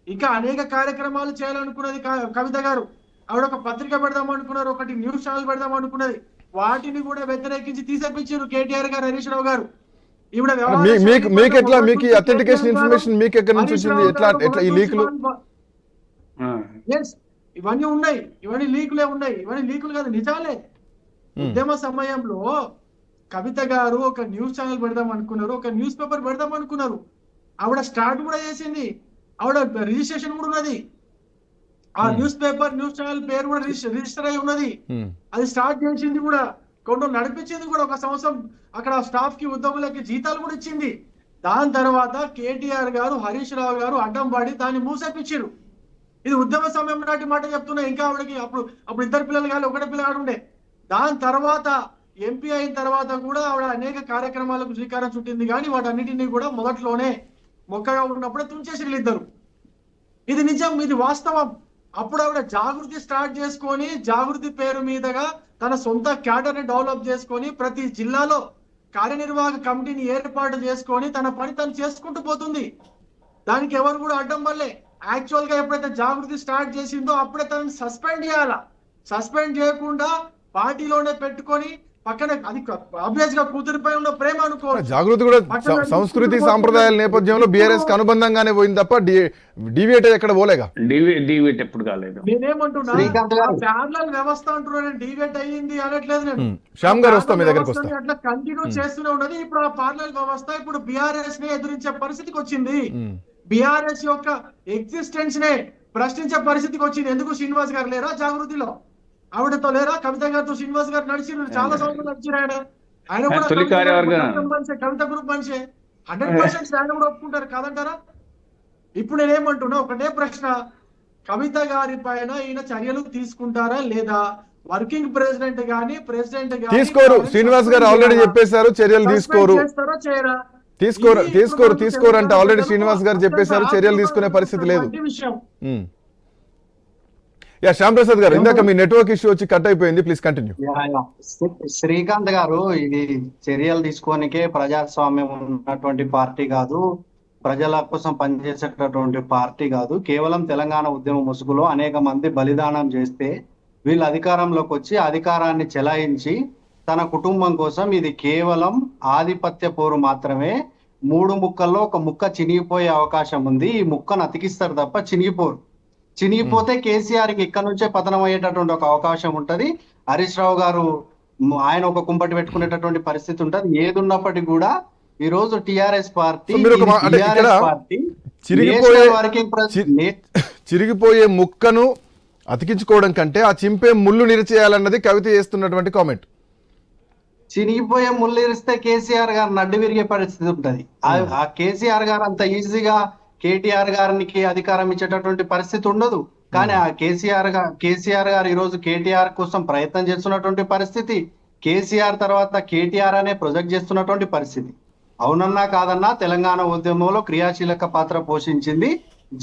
S4: ఇంకా అనేక కార్యక్రమాలు చేయాలనుకున్నది కవిత గారు. ఆవిడ ఒక పత్రిక పెడదాం అనుకున్నారు, ఒకటి న్యూస్ ఛానల్ పెడదాం అనుకున్నది. వాటిని కూడా వ్యతిరేకించి తీసేపించారు కేటీఆర్ గారు, హరీష్ రావు గారు. ఈవిడ
S1: మీకు ఎట్లా మీకు అథెంటికేషన్ ఇన్ఫర్మేషన్ మీకు ఎక్కడి నుంచి వచ్చింది? ఎట్లా ఈ లీకులు?
S4: ఇవన్నీ ఉన్నాయి, ఇవన్నీ లీకులే ఉన్నాయి. ఇవన్నీ లీకులు కాదు, నిజాలే. ఉద్యమ సమయంలో కవిత గారు ఒక న్యూస్ ఛానల్ పెడదాం అనుకున్నారు, ఒక న్యూస్ పేపర్ పెడదాం అనుకున్నారు. ఆవిడ స్టార్ట్ కూడా చేసింది, ఆవిడ రిజిస్ట్రేషన్ కూడా ఉన్నది. ఆ న్యూస్ పేపర్ న్యూస్ ఛానల్ పేరు కూడా రిజిస్టర్ అయి ఉన్నది. అది స్టార్ట్ చేసింది కూడా, కొంత నడిపించింది కూడా. ఒక సంవత్సరం అక్కడ స్టాఫ్ కి, ఉద్యోగులకి జీతాలు కూడా ఇచ్చింది. దాని తర్వాత కేటీఆర్ గారు, హరీష్ రావు గారు అడ్డం పడి దాన్ని మూసేపించారు. ఇది ఉద్యమ సమయం నాటి మాట చెప్తున్నా. ఇంకా ఆవిడకి అప్పుడు ఇద్దరు పిల్లలు కానీ ఒకటే పిల్లగాడు ఉండే. దాని తర్వాత ఎంపీ అయిన తర్వాత కూడా ఆవిడ అనేక కార్యక్రమాలకు శ్రీకారం చుట్టింది. కానీ వాటన్నిటినీ కూడా మొదట్లోనే మొక్కగా ఉన్నప్పుడే తుంచేసి వీళ్ళిద్దరు. ఇది నిజం, ఇది వాస్తవం. అప్పుడు ఆవిడ జాగృతి స్టార్ట్ చేసుకొని, జాగృతి పేరు మీదగా తన సొంత క్యాడర్ ని డెవలప్ చేసుకొని, ప్రతి జిల్లాలో కార్యనిర్వాహక కమిటీని ఏర్పాటు చేసుకొని తన పని తను చేసుకుంటూ పోతుంది. దానికి ఎవరు కూడా అడ్డం వల్లే. యాక్చువల్ గా ఎప్పుడైతే జాగృతి స్టార్ట్ చేసిందో అప్పుడే తనని సస్పెండ్ చేయాలా. సస్పెండ్ చేయకుండా పార్టీలోనే పెట్టుకొని పక్కన, అది ఆబ్వియస్ గా కూతురిపై ఉన్న ప్రేమ అనుకో.
S1: జాగృతి కూడా సంస్కృతి సాంప్రదాయాల నేపథ్యంలో బిఆర్ఎస్ కి అనుబంధంగానే పోయింది తప్ప డివియేట్ ఎక్కడ పోలేగా.
S3: డివియేట్ ఎప్పుడు కాలేదు.
S4: నేనేమంటున్నా, ప్యారలల్ వ్యవస్థ అంటున్నా, డివియేట్ అయ్యింది అనట్లేదు నేను.
S1: శ్యామ్ గారు వస్తాం మీ దగ్గరకు వస్తాం.
S4: అట్లా కంటిన్యూ చేస్తూనే ఉన్నది. ఇప్పుడు ఆ ప్యారలల్ వ్యవస్థ ఇప్పుడు బిఆర్ఎస్ ని ఎదురించే పరిస్థితికి వచ్చింది. బిఆర్ఎస్ యొక్క ఎగ్జిస్టెన్స్ నే ప్రశ్నించే పరిస్థితికి వచ్చింది. ఎందుకు శ్రీనివాస్ గారు లేరా జాగృతిలో? ఆవిడతో లేరా? కవిత గారితో శ్రీనివాస్ గారు నడిచిరు, చాలా సంవత్సరాలు నడిచిరు. ఆయన కూడా కవిత గ్రూప్ మనిషే. 100% ఆయన కూడా ఒప్పుకుంటారు, కాదంటారా? ఇప్పుడు నేనేమంటున్నా, ఒకటే ప్రశ్న, కవిత గారి పైన ఈయన చర్యలు తీసుకుంటారా లేదా? వర్కింగ్ ప్రెసిడెంట్ గానీ ప్రెసిడెంట్
S1: తీసుకోరు. శ్రీనివాస్ గారు ఆల్రెడీ చెప్పేశారు, చర్యలు తీసుకోరు. తీసుకోరు అంటే ఆల్రెడీ శ్రీనివాస్ గారు చెప్పేశారు, చర్యలు తీసుకునే పరిస్థితి లేదు. శ్యామ్ ప్రసాద్ గారు, ఇందాక మీ నెట్వర్క్ ఇష్యూ వచ్చి కట్ అయిపోయింది, ప్లీజ్ కంటిన్యూ.
S5: శ్రీకాంత్ గారు, ఇది చర్యలు తీసుకోనికే ప్రజాస్వామ్యం ఉన్నటువంటి పార్టీ కాదు, ప్రజల కోసం పనిచేసేటటువంటి పార్టీ కాదు. కేవలం తెలంగాణ ఉద్యమ ముసుగులో అనేక మంది బలిదానం చేస్తే వీళ్ళు అధికారంలోకి వచ్చి అధికారాన్ని చెలాయించి తన కుటుంబం కోసం, ఇది కేవలం ఆధిపత్య పోరు మాత్రమే. 3 ముక్కల్లో ఒక ముక్క చినిగిపోయే అవకాశం ఉంది. ఈ ముక్కను అతికిస్తారు తప్ప చినిగిపోరు. చినిగిపోతే కేసీఆర్ కి ఇక్కడ నుంచే పతనం అయ్యేటటువంటి ఒక అవకాశం ఉంటది. హరీష్ రావు గారు ఆయన ఒక కుంపటి పెట్టుకునేటటువంటి పరిస్థితి ఉంటది. ఏది ఉన్నప్పటికీ కూడా ఈ రోజు టిఆర్ఎస్ పార్టీ
S1: చిరిగిపోయే ముక్కను అతికించుకోవడం కంటే ఆ చింపే ముళ్ళు నిరిచేయాలన్నది కవిత చేస్తున్నటువంటి కామెంట్.
S5: చినిగిపోయే ముళ్ళు ఇరిస్తే కేసీఆర్ గారు నడ్డు విరిగే పరిస్థితి ఉంటది. ఆ కేసీఆర్ గారు అంత ఈజీగా కేటీఆర్ గారికి అధికారం ఇచ్చేటటువంటి పరిస్థితి ఉండదు. కానీ ఆ కేసీఆర్ గారు ఈ రోజు కేటీఆర్ కోసం ప్రయత్నం చేస్తున్నటువంటి పరిస్థితి, కేసీఆర్ తర్వాత కేటీఆర్ అనే ప్రొజెక్ట్ చేస్తున్నటువంటి పరిస్థితి. అవునన్నా కాదన్నా తెలంగాణ ఉద్యమంలో క్రియాశీలక పాత్ర పోషించింది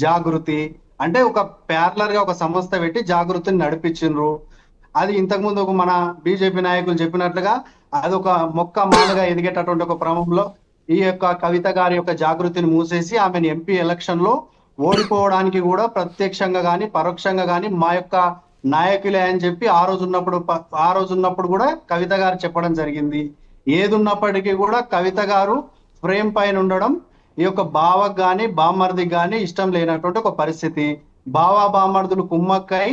S5: జాగృతి. అంటే ఒక ప్యారలర్ గా ఒక సంస్థ పెట్టి జాగృతిని నడిపించిండ్రు. అది ఇంతకుముందు మన బీజేపీ నాయకులు చెప్పినట్లుగా అదొక మొక్క మానుగా ఎదిగేటటువంటి ఒక క్రమంలో ఈ యొక్క కవిత గారి యొక్క జాగృతిని మూసేసి ఆమెను ఎంపీ ఎలక్షన్ లో ఓడిపోవడానికి కూడా ప్రత్యక్షంగా గాని పరోక్షంగా గాని మా యొక్క నాయకులే అని చెప్పి ఆ రోజు ఉన్నప్పుడు కూడా కవిత గారు చెప్పడం జరిగింది. ఏది ఉన్నప్పటికీ కూడా కవిత గారు ఫ్రేమ్ పైన ఉండడం ఈ యొక్క బావకు గాని బామ్మర్దికి గాని ఇష్టం లేనటువంటి ఒక పరిస్థితి. బామర్దులు కుమ్మక్కై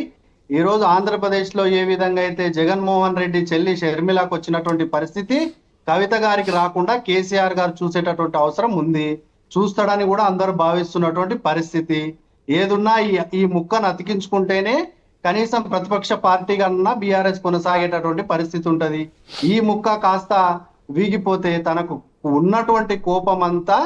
S5: ఈ రోజు ఆంధ్రప్రదేశ్ లో ఏ విధంగా అయితే జగన్మోహన్ రెడ్డి చెల్లి షర్మిలాకు వచ్చినటువంటి పరిస్థితి కవిత గారికి రాకుండా కేసీఆర్ గారు చూసేటటువంటి అవసరం ఉంది. చూస్తాడని కూడా అందరూ భావిస్తున్నటువంటి పరిస్థితి. ఏదున్నా ఈ ముక్కను అతికించుకుంటేనే కనీసం ప్రతిపక్ష పార్టీ కన్నా బీఆర్ఎస్ కొనసాగేటటువంటి పరిస్థితి ఉంటది. ఈ ముక్క కాస్త వీగిపోతే తనకు ఉన్నటువంటి కోపం అంతా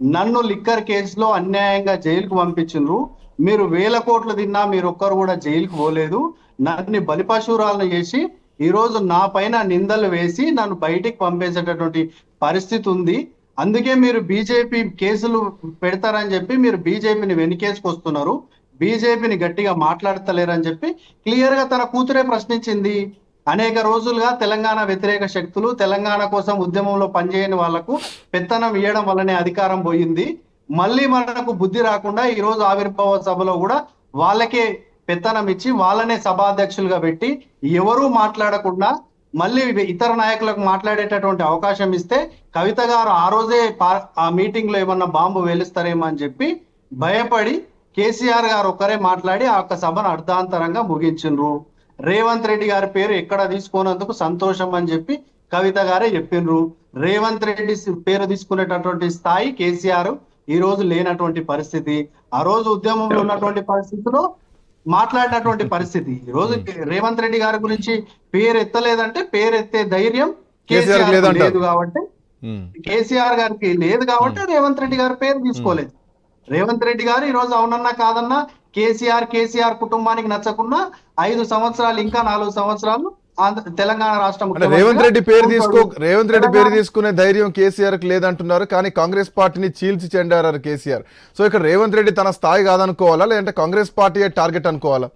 S5: నన్ను లిక్కర్ కేసులో అన్యాయంగా జైలుకు పంపించిండ్రు. మీరు 1000 కోట్లు తిన్నా మీరు ఒక్కరు కూడా జైలుకు పోలేదు. నన్ను బలిపశురాలను చేసి ఈ రోజు నా పైన నిందలు వేసి నన్ను బయటికి పంపేసేటటువంటి పరిస్థితి ఉంది. అందుకే మీరు బీజేపీ కేసులు పెడతారని చెప్పి మీరు బీజేపీని వెనుకేసుకొస్తున్నారు, బీజేపీని గట్టిగా మాట్లాడతలేరని చెప్పి క్లియర్ గా తన కూతురే ప్రశ్నించింది. అనేక రోజులుగా తెలంగాణ వ్యతిరేక శక్తులు తెలంగాణ కోసం ఉద్యమంలో పనిచేయని వాళ్లకు పెత్తనం ఇవ్వడం వల్లనే అధికారం పోయింది. మళ్ళీ మనకు బుద్ధి రాకుండా ఈ రోజు ఆవిర్భావ సభలో కూడా వాళ్ళకే పెత్తనం ఇచ్చి వాళ్ళనే సభాధ్యక్షులుగా పెట్టి ఎవరూ మాట్లాడకుండా మళ్ళీ ఇతర నాయకులకు మాట్లాడేటటువంటి అవకాశం ఇస్తే కవిత గారు ఆ రోజే ఆ మీటింగ్ లో ఏమన్నా బాంబు వేలుస్తారేమో అని చెప్పి భయపడి కేసీఆర్ గారు ఒక్కరే మాట్లాడి ఆ యొక్క సభను అర్ధాంతరంగా ముగించిండ్రు. రేవంత్ రెడ్డి గారి పేరు ఎక్కడ తీసుకోనందుకు సంతోషం అని చెప్పి కవిత గారే చెప్పిండ్రు. రేవంత్ రెడ్డి పేరు తీసుకునేటటువంటి స్థాయి కేసీఆర్ ఈ రోజు లేనటువంటి పరిస్థితి, ఆ రోజు ఉద్యమంలో ఉన్నటువంటి పరిస్థితిలో మాట్లాడినటువంటి పరిస్థితి. ఈ రోజు రేవంత్ రెడ్డి గారి గురించి పేరు ఎత్తలేదంటే పేరు ఎత్తే ధైర్యం కేసీఆర్ లేదు కాబట్టి, కేసీఆర్ గారికి లేదు కాబట్టి రేవంత్ రెడ్డి గారి పేరు తీసుకోలేదు. రేవంత్ రెడ్డి గారు ఈ రోజు అవునన్నా కాదన్నా కేసీఆర్ కుటుంబానికి నచ్చకున్నా 5 సంవత్సరాలు ఇంకా 4 సంవత్సరాలు తెలంగాణ రాష్ట్రం
S1: రేవంత్ రెడ్డి పేరు తీసుకునే ధైర్యం కేసీఆర్ కి లేదంటున్నారు, కానీ కాంగ్రెస్ పార్టీని చీల్చి చెండారు కేసీఆర్. సో ఇక్కడ రేవంత్ రెడ్డి తన స్థాయి కాదనుకోవాలా, లేదంటే కాంగ్రెస్ పార్టీ టార్గెట్ అనుకోవాలా?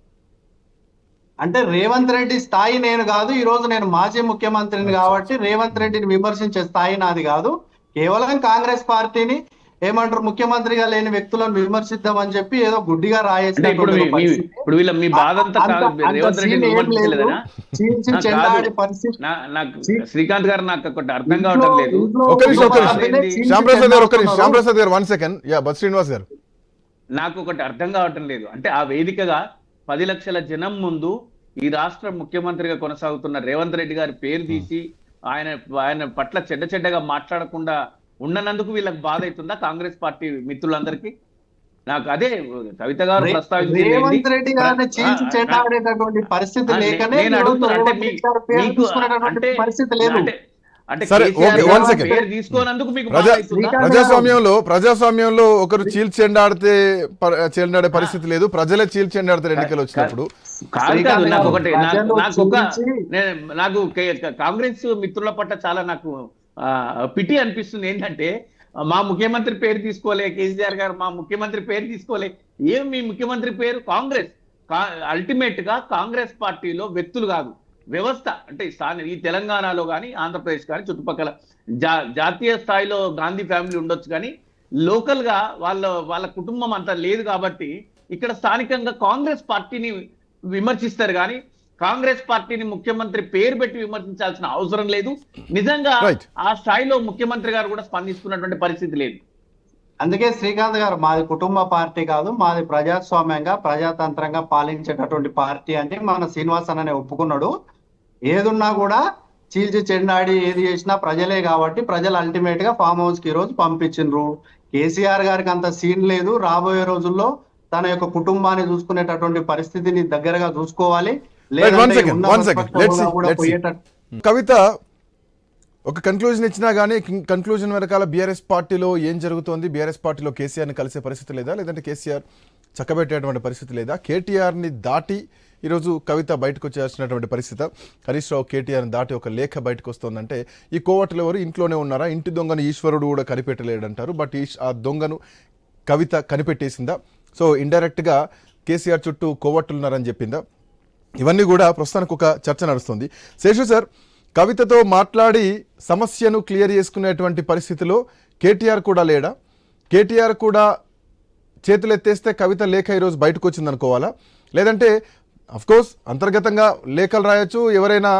S5: అంటే రేవంత్ రెడ్డి స్థాయి నేను కాదు, ఈ రోజు నేను మాజీ ముఖ్యమంత్రిని కాబట్టి రేవంత్ రెడ్డిని విమర్శించే స్థాయి నాది కాదు. కేవలం కాంగ్రెస్ పార్టీని ఏమంటారు ముఖ్యమంత్రిగా లేని వ్యక్తులను విమర్శిద్దామని చెప్పి ఏదో గుడ్డిగా రాయేసి
S3: శ్రీకాంత్ గారు నాకు ఒకటి అర్థం కావటం లేదు. నాకు ఒకటి అర్థం కావటం లేదు. అంటే ఆ వేదికగా 10 లక్షల జనం ముందు ఈ రాష్ట్ర ముఖ్యమంత్రిగా కొనసాగుతున్న రేవంత్ రెడ్డి గారి పేరు తీసి ఆయన పట్ల చెడ్డగా మాట్లాడకుండా ఉన్నందుకు వీళ్ళకి బాధ అవుతుందా కాంగ్రెస్ పార్టీ మిత్రులందరికీ? నాకు అదే కవిత గారు
S5: రేవంత్ రెడ్డి గారిని చీల్చి చెండాడేటటువంటి పరిస్థితి లేకనే పరిస్థితి లేదు.
S1: ప్రజాస్వామ్యంలో ఒకరు చీల్చెండాడితే చెండాడే పరిస్థితి లేదు, ప్రజలే చీల్చెండాడతారు ఎన్నికలు వచ్చినప్పుడు.
S3: నాకు కాంగ్రెస్ మిత్రుల పట్ల చాలా నాకు పిటి అనిపిస్తుంది. ఏంటంటే మా ముఖ్యమంత్రి పేరు తీసుకోలే కేసీఆర్ గారు, మా ముఖ్యమంత్రి పేరు తీసుకోలే. ఏం మీ ముఖ్యమంత్రి పేరు? కాంగ్రెస్. అల్టిమేట్ గా కాంగ్రెస్ పార్టీలో వ్యక్తులు కాదు, వ్యవస్థ. అంటే ఈ తెలంగాణలో కానీ ఆంధ్రప్రదేశ్ కానీ చుట్టుపక్కల జాతీయ స్థాయిలో గాంధీ ఫ్యామిలీ ఉండొచ్చు, కానీ లోకల్ గా వాళ్ళ కుటుంబం అంతా లేదు. కాబట్టి ఇక్కడ స్థానికంగా కాంగ్రెస్ పార్టీని విమర్శిస్తారు, కానీ కాంగ్రెస్ పార్టీని ముఖ్యమంత్రి పేరు పెట్టి విమర్శించాల్సిన అవసరం లేదు. నిజంగా ఆ స్థాయిలో ముఖ్యమంత్రి గారు కూడా స్పందిస్తున్నటువంటి పరిస్థితి లేదు.
S5: అందుకే శ్రీకాంత్ గారు మాది కుటుంబ పార్టీ కాదు, మాది ప్రజాస్వామ్యంగా ప్రజాతంత్రంగా పాలించేటటువంటి పార్టీ అని మన శ్రీనివాస్ అనే ఒప్పుకున్నాడు. ఏదున్నా కూడా చీల్చి చెండాడి ఏది చేసినా ప్రజలే కాబట్టి ప్రజలు అల్టిమేట్ గా ఫామ్ హౌస్ కి ఈ రోజు పంపించిండ్రు. కేసీఆర్ గారికి అంత సీన్ లేదు. రాబోయే రోజుల్లో తన యొక్క కుటుంబాన్ని చూసుకునేటటువంటి పరిస్థితిని దగ్గరగా చూసుకోవాలి.
S1: కవిత ఒక కన్క్లూజన్ ఇచ్చినా గానీ కన్క్లూజన్ వెనకాల బీఆర్ఎస్ పార్టీలో ఏం జరుగుతోంది, బీఆర్ఎస్ పార్టీలో కేసీఆర్ ని కలిసే పరిస్థితి లేదా, లేదంటే కేసీఆర్ చక్కబెట్టేటువంటి పరిస్థితి లేదా, కేటీఆర్ ని దాటి ఈరోజు కవిత బయటకు వచ్చేసినటువంటి పరిస్థితి, హరీష్ రావు కేటీఆర్ ని దాటి ఒక లేఖ బయటకు వస్తుందంటే ఈ కోవట్లు ఎవరు ఇంట్లోనే ఉన్నారా? ఇంటి దొంగను ఈశ్వరుడు కూడా కనిపెట్టలేడంటారు, బట్ ఆ దొంగను కవిత కనిపెట్టేసిందా? సో ఇండైరెక్ట్ గా కేసీఆర్ చుట్టూ కోవట్టులున్నారని చెప్పిందా? ఇవన్నీ కూడా ప్రస్తుతానికి ఒక చర్చ నడుస్తుంది. శేషు సార్, కవితతో మాట్లాడి సమస్యను క్లియర్ చేసుకునేటువంటి పరిస్థితిలో కేటీఆర్ కూడా లేడా? కేటీఆర్ కూడా చేతులు ఎత్తేస్తే కవిత లేఖ ఈరోజు బయటకు వచ్చింది అనుకోవాలా? లేదంటే అఫ్కోర్స్ అంతర్గతంగా లేఖలు రాయొచ్చు, ఎవరైనా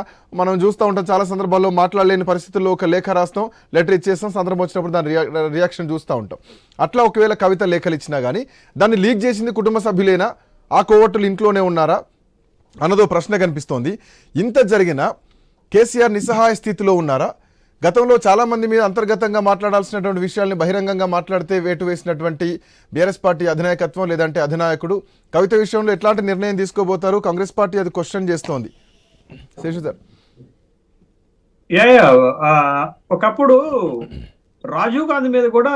S1: మనం చూస్తూ ఉంటాం చాలా సందర్భాల్లో మాట్లాడలేని పరిస్థితుల్లో ఒక లేఖ రాస్తాం, లెటర్ ఇచ్చేస్తాం, సందర్భం వచ్చినప్పుడు దాని రియాక్షన్ చూస్తూ ఉంటాం. అట్లా ఒకవేళ కవిత లేఖలు ఇచ్చినా కానీ దాన్ని లీక్ చేసింది కుటుంబ సభ్యులేనా, ఆ కోవట్టులు ఇంట్లోనే ఉన్నారా అన్నదో ప్రశ్న కనిపిస్తోంది. ఇంత జరిగినా కేసీఆర్ నిస్సహాయ స్థితిలో ఉన్నారా? గతంలో చాలామంది మీద అంతర్గతంగా మాట్లాడాల్సినటువంటి విషయాల్ని బహిరంగంగా మాట్లాడితే వేటు వేసినటువంటి బీఆర్ఎస్ పార్టీ అధినాయకత్వం లేదంటే అధినాయకుడు కవిత విషయంలో ఎట్లాంటి నిర్ణయం తీసుకోబోతారు? కాంగ్రెస్ పార్టీ అది క్వశ్చన్ చేస్తోంది. శేషు సార్,
S2: ఒకప్పుడు రాజీవ్ గాంధీ మీద కూడా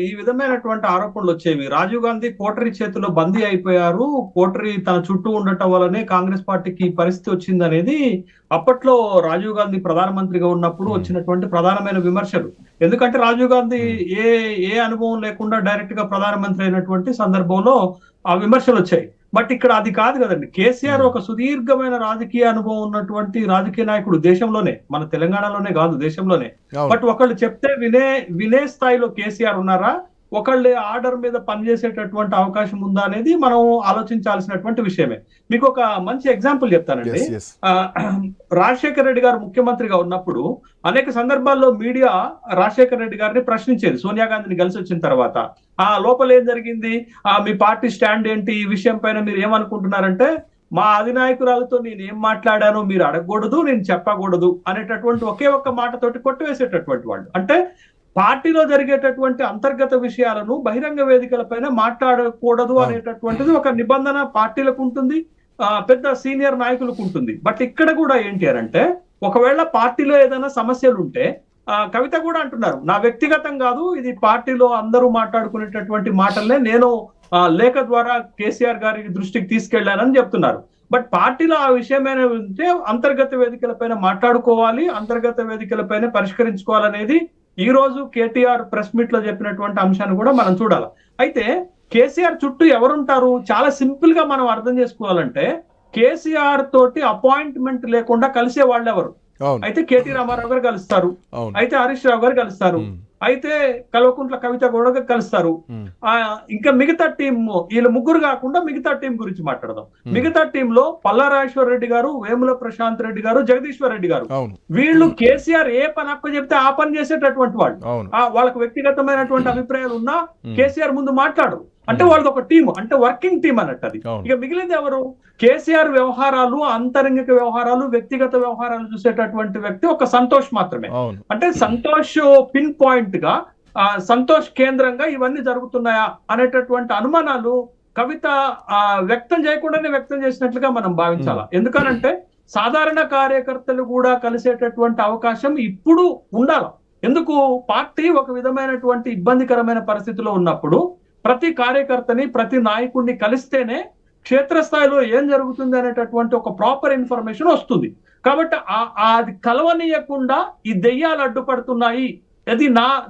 S2: ఈ విధమైనటువంటి ఆరోపణలు వచ్చేవి. రాజీవ్ గాంధీ కోటరీ చేతిలో బందీ అయిపోయారు, కోటరీ తన చుట్టూ ఉండటం వల్లనే కాంగ్రెస్ పార్టీకి ఈ పరిస్థితి వచ్చింది అనేది అప్పట్లో రాజీవ్ గాంధీ ప్రధానమంత్రిగా ఉన్నప్పుడు వచ్చినటువంటి ప్రధానమైన విమర్శలు. ఎందుకంటే రాజీవ్ గాంధీ ఏ అనుభవం లేకుండా డైరెక్ట్ గా ప్రధానమంత్రి అయినటువంటి సందర్భంలో ఆ విమర్శలు వచ్చాయి. బట్ ఇక్కడ అది కాదు కదండి. కేసీఆర్ ఒక సుదీర్ఘమైన రాజకీయ అనుభవం ఉన్నటువంటి రాజకీయ నాయకుడు, దేశంలోనే, మన తెలంగాణలోనే కాదు దేశంలోనే. బట్ ఒకళ్ళు చెప్తే వినే స్థాయిలో కేసీఆర్ ఉన్నారా, ఒకళ్ళ ఆర్డర్ మీద పనిచేసేటటువంటి అవకాశం ఉందా అనేది మనం ఆలోచించాల్సినటువంటి విషయమే. మీకు ఒక మంచి ఎగ్జాంపుల్ చెప్తానండి. రాజశేఖర రెడ్డి గారు ముఖ్యమంత్రిగా ఉన్నప్పుడు అనేక సందర్భాల్లో మీడియా రాజశేఖర రెడ్డి గారిని ప్రశ్నించేది సోనియా గాంధీని కలిసి వచ్చిన తర్వాత. ఆ లోపల ఏం జరిగింది, మీ పార్టీ స్టాండ్ ఏంటి, ఈ విషయం పైన మీరు ఏమనుకుంటున్నారంటే, మా అధినాయకురాలతో నేను ఏం మాట్లాడానో మీరు అడగకూడదు, నేను చెప్పకూడదు అనేటటువంటి ఒకే ఒక్క మాటతోటి కొట్టివేసేటటువంటి వాళ్ళు. అంటే పార్టీలో జరిగేటటువంటి అంతర్గత విషయాలను బహిరంగ వేదికలపైన మాట్లాడకూడదు అనేటటువంటిది ఒక నిబంధన పార్టీలకు ఉంటుంది, పెద్ద సీనియర్ నాయకులకు ఉంటుంది. బట్ ఇక్కడ కూడా ఏంటి అంటే, ఒకవేళ పార్టీలో ఏదైనా సమస్యలు ఉంటే కవిత కూడా అంటున్నారు, నా వ్యక్తిగతం కాదు, ఇది పార్టీలో అందరూ మాట్లాడుకునేటటువంటి మాటలనే నేను లేఖ ద్వారా కేసీఆర్ గారి దృష్టికి తీసుకెళ్లానని చెప్తున్నారు. బట్ పార్టీలో ఆ విషయమైన ఉంటే అంతర్గత వేదికలపైన మాట్లాడుకోవాలి, అంతర్గత వేదికలపైన పరిష్కరించుకోవాలనేది ఈ రోజు కేటీఆర్ ప్రెస్ మీట్ లో చెప్పినటువంటి అంశాన్ని కూడా మనం చూడాలి. అయితే కేసీఆర్ చుట్టూ ఎవరుంటారు, చాలా సింపుల్ గా మనం అర్థం చేసుకోవాలంటే, కేసీఆర్ తోటి అపాయింట్మెంట్ లేకుండా కలిసే వాళ్ళు ఎవరు? అయితే కేటీ రామారావు గారు కలుస్తారు, అయితే హరీష్ రావు గారు కలుస్తారు, అయితే కల్వకుంట్ల కవిత కూడా కలుస్తారు. ఇంకా మిగతా టీం, వీళ్ళు ముగ్గురు కాకుండా మిగతా టీం గురించి మాట్లాడదాం. మిగతా టీంలో పల్లారాజేశ్వర రెడ్డి గారు, వేముల ప్రశాంత్ రెడ్డి గారు, జగదీశ్వర్ రెడ్డి గారు, వీళ్ళు కేసీఆర్ ఏ పని అప్ప చెప్తే ఆ పని చేసేటటువంటి వాళ్ళు. వాళ్ళకు వ్యక్తిగతమైనటువంటి అభిప్రాయాలు ఉన్నా కేసీఆర్ ముందు మాట్లాడరు. అంటే వాళ్ళది ఒక టీం, అంటే వర్కింగ్ టీం అన్నట్టు అది. ఇక మిగిలింది ఎవరు? కేసీఆర్ వ్యవహారాలు, అంతరంగిక వ్యవహారాలు, వ్యక్తిగత వ్యవహారాలు చూసేటటువంటి వ్యక్తి ఒక సంతోష్ మాత్రమే. అంటే సంతోష్ పిన్ పాయింట్ గా, సంతోష్ కేంద్రంగా ఇవన్నీ జరుగుతున్నాయా అనేటటువంటి అనుమానాలు కవిత వ్యక్తం చేయకుండానే వ్యక్తం చేసినట్లుగా మనం భావించాలా. ఎందుకనంటే సాధారణ కార్యకర్తలు కూడా కలిసేటటువంటి అవకాశం ఇప్పుడు ఉండాలి. ఎందుకు? పార్టీ ఒక విధమైనటువంటి ఇబ్బందికరమైన పరిస్థితిలో ఉన్నప్పుడు ప్రతి కార్యకర్తని, ప్రతి నాయకుడిని కలిస్తేనే క్షేత్రస్థాయిలో ఏం జరుగుతుంది అనేటటువంటి ఒక ప్రాపర్ ఇన్ఫర్మేషన్ వస్తుంది. కాబట్టి అది కలవనీయకుండా ఈ దెయ్యాలు అడ్డుపడుతున్నాయి. అది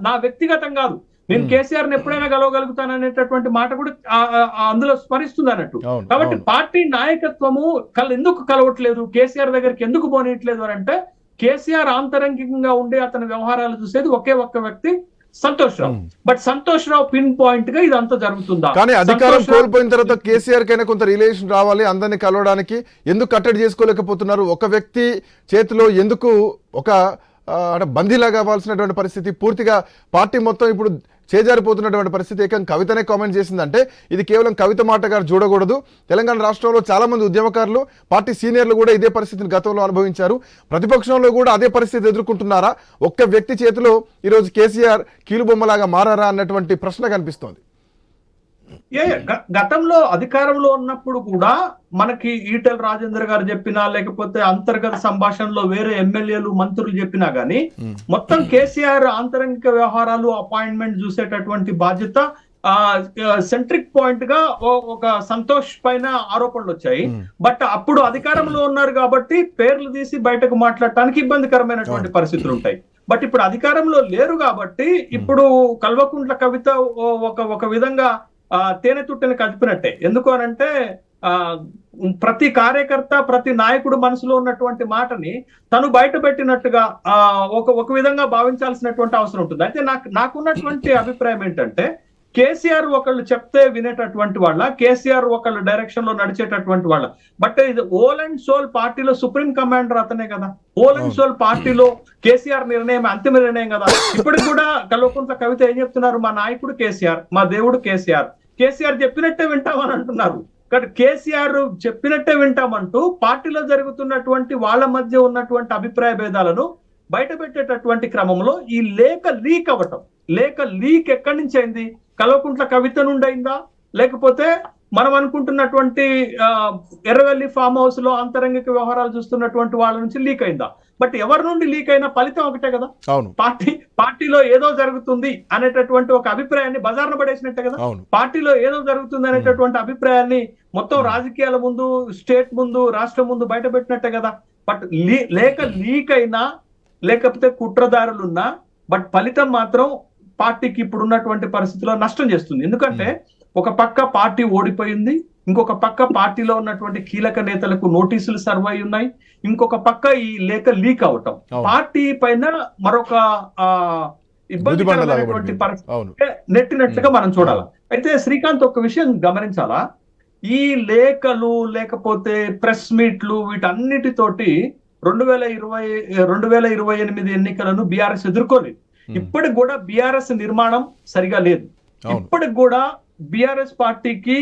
S2: నా వ్యక్తిగతం కాదు, నేను కేసీఆర్ ని ఎప్పుడైనా కలవగలుగుతాను అనేటటువంటి మాట కూడా అందులో స్మరిస్తుంది అన్నట్టు. కాబట్టి పార్టీ నాయకత్వము ఎందుకు కలవట్లేదు, కేసీఆర్ దగ్గరికి ఎందుకు పోనీయట్లేదు అని అంటే, కేసీఆర్ ఆంతరంగికంగా ఉండే అతని వ్యవహారాలు చూసేది ఒకే ఒక్క వ్యక్తి, Santosh Rao. But Santosh Rao pinpoint గా ఇదంతా జరుగుతుందా?
S1: కానీ అధికారం కోల్పోయిన తర్వాత కేసీఆర్ కైనా కొంత రిలేషన్ రావాలి, అందరినీ కలవడానికి ఎందుకు కట్టడి చేసుకోలేకపోతున్నారు? ఒక వ్యక్తి చేతిలో ఎందుకు ఒక బందీలాగా కావాల్సినటువంటి పరిస్థితి? పూర్తిగా పార్టీ మొత్తం ఇప్పుడు చేజారిపోతున్నటువంటి పరిస్థితి. ఏకంగా కవితనే కామెంట్ చేసిందంటే ఇది కేవలం కవిత మాటగా చూడకూడదు. తెలంగాణ రాష్ట్రంలో చాలా మంది ఉద్యమకారులు, పార్టీ సీనియర్లు కూడా ఇదే పరిస్థితిని గతంలో అనుభవించారు. ప్రతిపక్షంలో కూడా అదే పరిస్థితి ఎదుర్కొంటున్నారా? ఒక్క వ్యక్తి చేతిలో ఈరోజు కేసీఆర్ కీలుబొమ్మలాగా మారారా అన్నటువంటి ప్రశ్న కనిపిస్తోంది.
S2: గతంలో అధికారంలో ఉన్నప్పుడు కూడా మనకి ఈటెల రాజేందర్ గారు చెప్పినా, లేకపోతే అంతర్గత సంభాషణలో వేరే ఎమ్మెల్యేలు, మంత్రులు చెప్పినా గానీ మొత్తం కేసీఆర్ ఆంతరంగిక వ్యవహారాలు, అపాయింట్మెంట్ చూసేటటువంటి బాధ్యత సెంట్రిక్ పాయింట్ గా ఒక సంతోష్ పైన ఆరోపణలు వచ్చాయి. బట్ అప్పుడు అధికారంలో ఉన్నారు కాబట్టి పేర్లు తీసి బయటకు మాట్లాడటానికి ఇబ్బందికరమైనటువంటి పరిస్థితులు ఉంటాయి. బట్ ఇప్పుడు అధికారంలో లేరు కాబట్టి ఇప్పుడు కల్వకుంట్ల కవిత ఒక విధంగా తేనె తుట్టని కదిపినట్టే. ఎందుకు అనంటే ప్రతి కార్యకర్త, ప్రతి నాయకుడు మనసులో ఉన్నటువంటి మాటని తను బయట పెట్టినట్టుగా ఒక విధంగా భావించాల్సినటువంటి అవసరం ఉంటుంది. అయితే నాకున్నటువంటి అభిప్రాయం ఏంటంటే, కేసీఆర్ ఒకళ్ళు చెప్తే వినేటటువంటి వాళ్ళ, కేసీఆర్ ఒకళ్ళు డైరెక్షన్ లో నడిచేటటువంటి వాళ్ళ. బట్ ఇది ఓల్ అండ్ సోల్ పార్టీలో సుప్రీం కమాండర్ అతనే కదా. ఓల్ అండ్ సోల్ పార్టీలో కేసీఆర్ నిర్ణయం అంతిమ నిర్ణయం కదా. ఇప్పటికి కూడా కల్వకుంట్ల కవిత ఏం చెప్తున్నారు? మా నాయకుడు కేసీఆర్, మా దేవుడు కేసీఆర్, కేసీఆర్ చెప్పినట్టే వింటామని అంటున్నారు. కానీ కేసీఆర్ చెప్పినట్టే వింటామంటూ పార్టీలో జరుగుతున్నటువంటి వాళ్ళ మధ్య ఉన్నటువంటి అభిప్రాయ భేదాలను బయట పెట్టేటటువంటి క్రమంలో ఈ లేఖ లీక్ అవ్వటం, లేఖ లీక్ ఎక్కడి నుంచి అయింది? కల్వకుంట్ల కవిత నుండి అయిందా, లేకపోతే మనం అనుకుంటున్నటువంటి ఎర్రవెల్లి ఫామ్ హౌస్ లో అంతరంగిక వ్యవహారాలు చూస్తున్నటువంటి వాళ్ళ నుంచి లీక్ అయిందా? బట్ ఎవరి నుండి లీక్ అయినా ఫలితం ఒకటే కదా.
S1: అవును,
S2: పార్టీలో ఏదో జరుగుతుంది అనేటటువంటి ఒక అభిప్రాయాన్ని బజార్న పడేసినట్టే కదా.
S1: అవును,
S2: పార్టీలో ఏదో జరుగుతుంది అనేటటువంటి అభిప్రాయాన్ని మొత్తం రాజకీయాల ముందు, స్టేట్ ముందు, రాష్ట్రం ముందు బయట పెట్టినట్టే కదా. బట్ లీక్ అయినా లేకపోతే కుట్రదారులున్నా బట్ ఫలితం మాత్రం పార్టీకి ఇప్పుడు ఉన్నటువంటి పరిస్థితిలో నష్టం చేస్తుంది. ఎందుకంటే ఒక పక్క పార్టీ ఓడిపోయింది, ఇంకొక పక్క పార్టీలో ఉన్నటువంటి కీలక నేతలకు నోటీసులు సర్వ్ అయి ఉన్నాయి, ఇంకొక పక్క ఈ లేఖ లీక్ అవటం పార్టీ పైన మరొక ఇబ్బందికరమైనటువంటి పరిస్థితి నెట్టినట్లుగా మనం చూడాలి. అయితే శ్రీకాంత్ ఒక విషయం గమనించాలా, ఈ లేఖలు లేకపోతే ప్రెస్ మీట్లు వీటన్నిటితోటి 2028 ఎన్నికలను బీఆర్ఎస్ ఎదుర్కోలేదు. ఇప్పటికి కూడా బీఆర్ఎస్ నిర్మాణం సరిగా లేదు. ఇప్పటికి కూడా బీఆర్ఎస్ పార్టీకి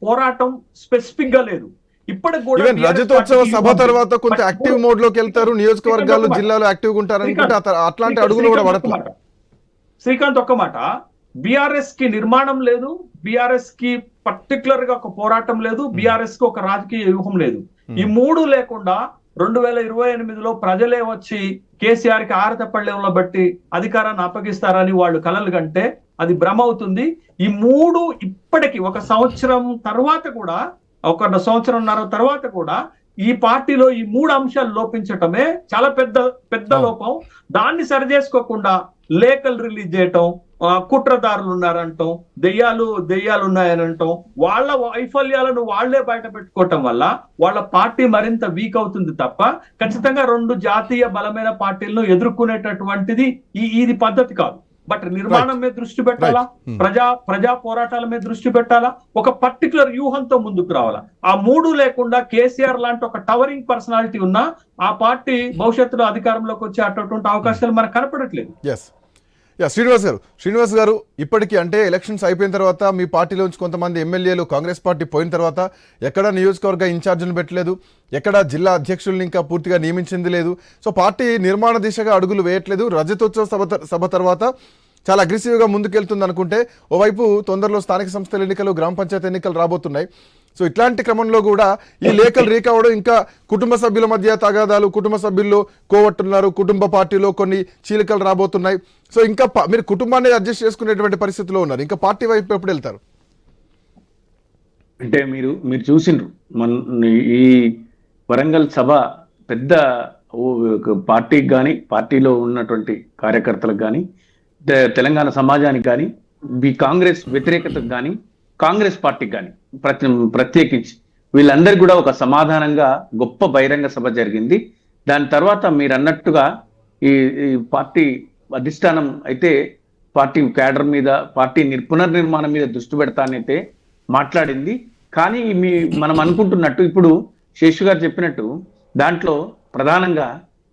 S2: పోరాటం స్పెసిఫిక్ గా లేదు. ఇప్పటికి కూడా
S1: రజతోత్సవ సభ తర్వాత కొంత యాక్టివ్ మోడ్ లోకి వెళ్తారు, నియోజకవర్గాలు జిల్లాలో యాక్టివ్ గా ఉంటారు అనుకుంటే అట్లాంటి అడుగులు కూడా పడతారు.
S2: శ్రీకాంత్ ఒక్క మాట, బీఆర్ఎస్ కి నిర్మాణం లేదు, బీఆర్ఎస్ కి పర్టికులర్ గా ఒక పోరాటం లేదు, బీఆర్ఎస్ కి ఒక రాజకీయ వ్యూహం లేదు. ఈ మూడు లేకుండా 2028లో ప్రజలే వచ్చి కేసీఆర్ కి ఆరతపళ్ళెంలో బట్టి అధికారాన్ని అప్పగిస్తారని వాళ్ళు కలలు కంటే అది భ్రమ అవుతుంది. ఈ మూడు ఇప్పటికి ఒక సంవత్సరం తర్వాత కూడా, ఒక సంవత్సరంన్నర తర్వాత కూడా ఈ పార్టీలో ఈ మూడు అంశాలు లోపించటమే చాలా పెద్ద లోపం. దాన్ని సరిచేసుకోకుండా లేఖలు రిలీజ్ చేయటం, కుట్రదారులు ఉన్నారంటాం, దెయ్యాలు ఉన్నాయనంటాం, వాళ్ళ వైఫల్యాలను వాళ్లే బయట పెట్టుకోవటం వల్ల వాళ్ళ పార్టీ మరింత వీక్ అవుతుంది తప్ప ఖచ్చితంగా రెండు జాతీయ బలమైన పార్టీలను ఎదుర్కొనేటటువంటిది ఇది పద్ధతి కాదు. బట్ నిర్మాణం మీద దృష్టి పెట్టాలా, ప్రజా పోరాటాల మీద దృష్టి పెట్టాలా, ఒక పర్టికులర్ వ్యూహంతో ముందుకు రావాలా. ఆ మూడు లేకుండా కేసీఆర్ లాంటి ఒక టవరింగ్ పర్సనాలిటీ ఉన్నా ఆ పార్టీ భవిష్యత్తులో అధికారంలోకి వచ్చే అటువంటి అవకాశాలు మనకు కనపడట్లేదు.
S1: శ్రీనివాస్ గారు, ఇప్పటికీ అంటే ఎలక్షన్స్ అయిపోయిన తర్వాత మీ పార్టీలోంచి కొంతమంది ఎమ్మెల్యేలు కాంగ్రెస్ పార్టీ పోయిన తర్వాత ఎక్కడ నియోజకవర్గ ఇన్ఛార్జీలు పెట్టలేదు, ఎక్కడ జిల్లా అధ్యక్షుల్ని ఇంకా పూర్తిగా నియమించింది లేదు. సో పార్టీ నిర్మాణ దిశగా అడుగులు వేయట్లేదు. రజతోత్సవ సభ తర్వాత చాలా అగ్రెసివ్గా ముందుకెళ్తుంది అనుకుంటే, ఓవైపు తొందరలో స్థానిక సంస్థల ఎన్నికలు, గ్రామ పంచాయతీ ఎన్నికలు రాబోతున్నాయి. సో ఇట్లాంటి క్రమంలో కూడా ఈ లేఖలు రీక్ అవ్వడం, ఇంకా కుటుంబ సభ్యుల మధ్య తగాదాలు, కుటుంబ సభ్యుల్లో కోవట్టున్నారు, కుటుంబ పార్టీలో కొన్ని చీలికలు రాబోతున్నాయి. సో ఇంకా మీరు కుటుంబాన్ని అడ్జస్ట్ చేసుకునేటువంటి పరిస్థితిలో ఉన్నారు, ఇంకా పార్టీ వైపు ఎప్పుడు వెళ్తారు?
S3: అంటే మీరు చూసిండ్రు ఈ వరంగల్ సభ పెద్ద పార్టీకి కానీ, పార్టీలో ఉన్నటువంటి కార్యకర్తలకు కానీ, తెలంగాణ సమాజానికి కానీ, కాంగ్రెస్ వ్యతిరేకతకు కానీ, కాంగ్రెస్ పార్టీకి కానీ ప్రత్యేకించి వీళ్ళందరికీ కూడా ఒక సమాధానంగా గొప్ప బహిరంగ సభ జరిగింది. దాని తర్వాత మీరు అన్నట్టుగా ఈ పార్టీ అధిష్టానం అయితే పార్టీ క్యాడర్ మీద, పార్టీ పునర్నిర్మాణం మీద దృష్టి పెడతానైతే మాట్లాడింది. కానీ మనం అనుకుంటున్నట్టు ఇప్పుడు శేషు గారు చెప్పినట్టు దాంట్లో ప్రధానంగా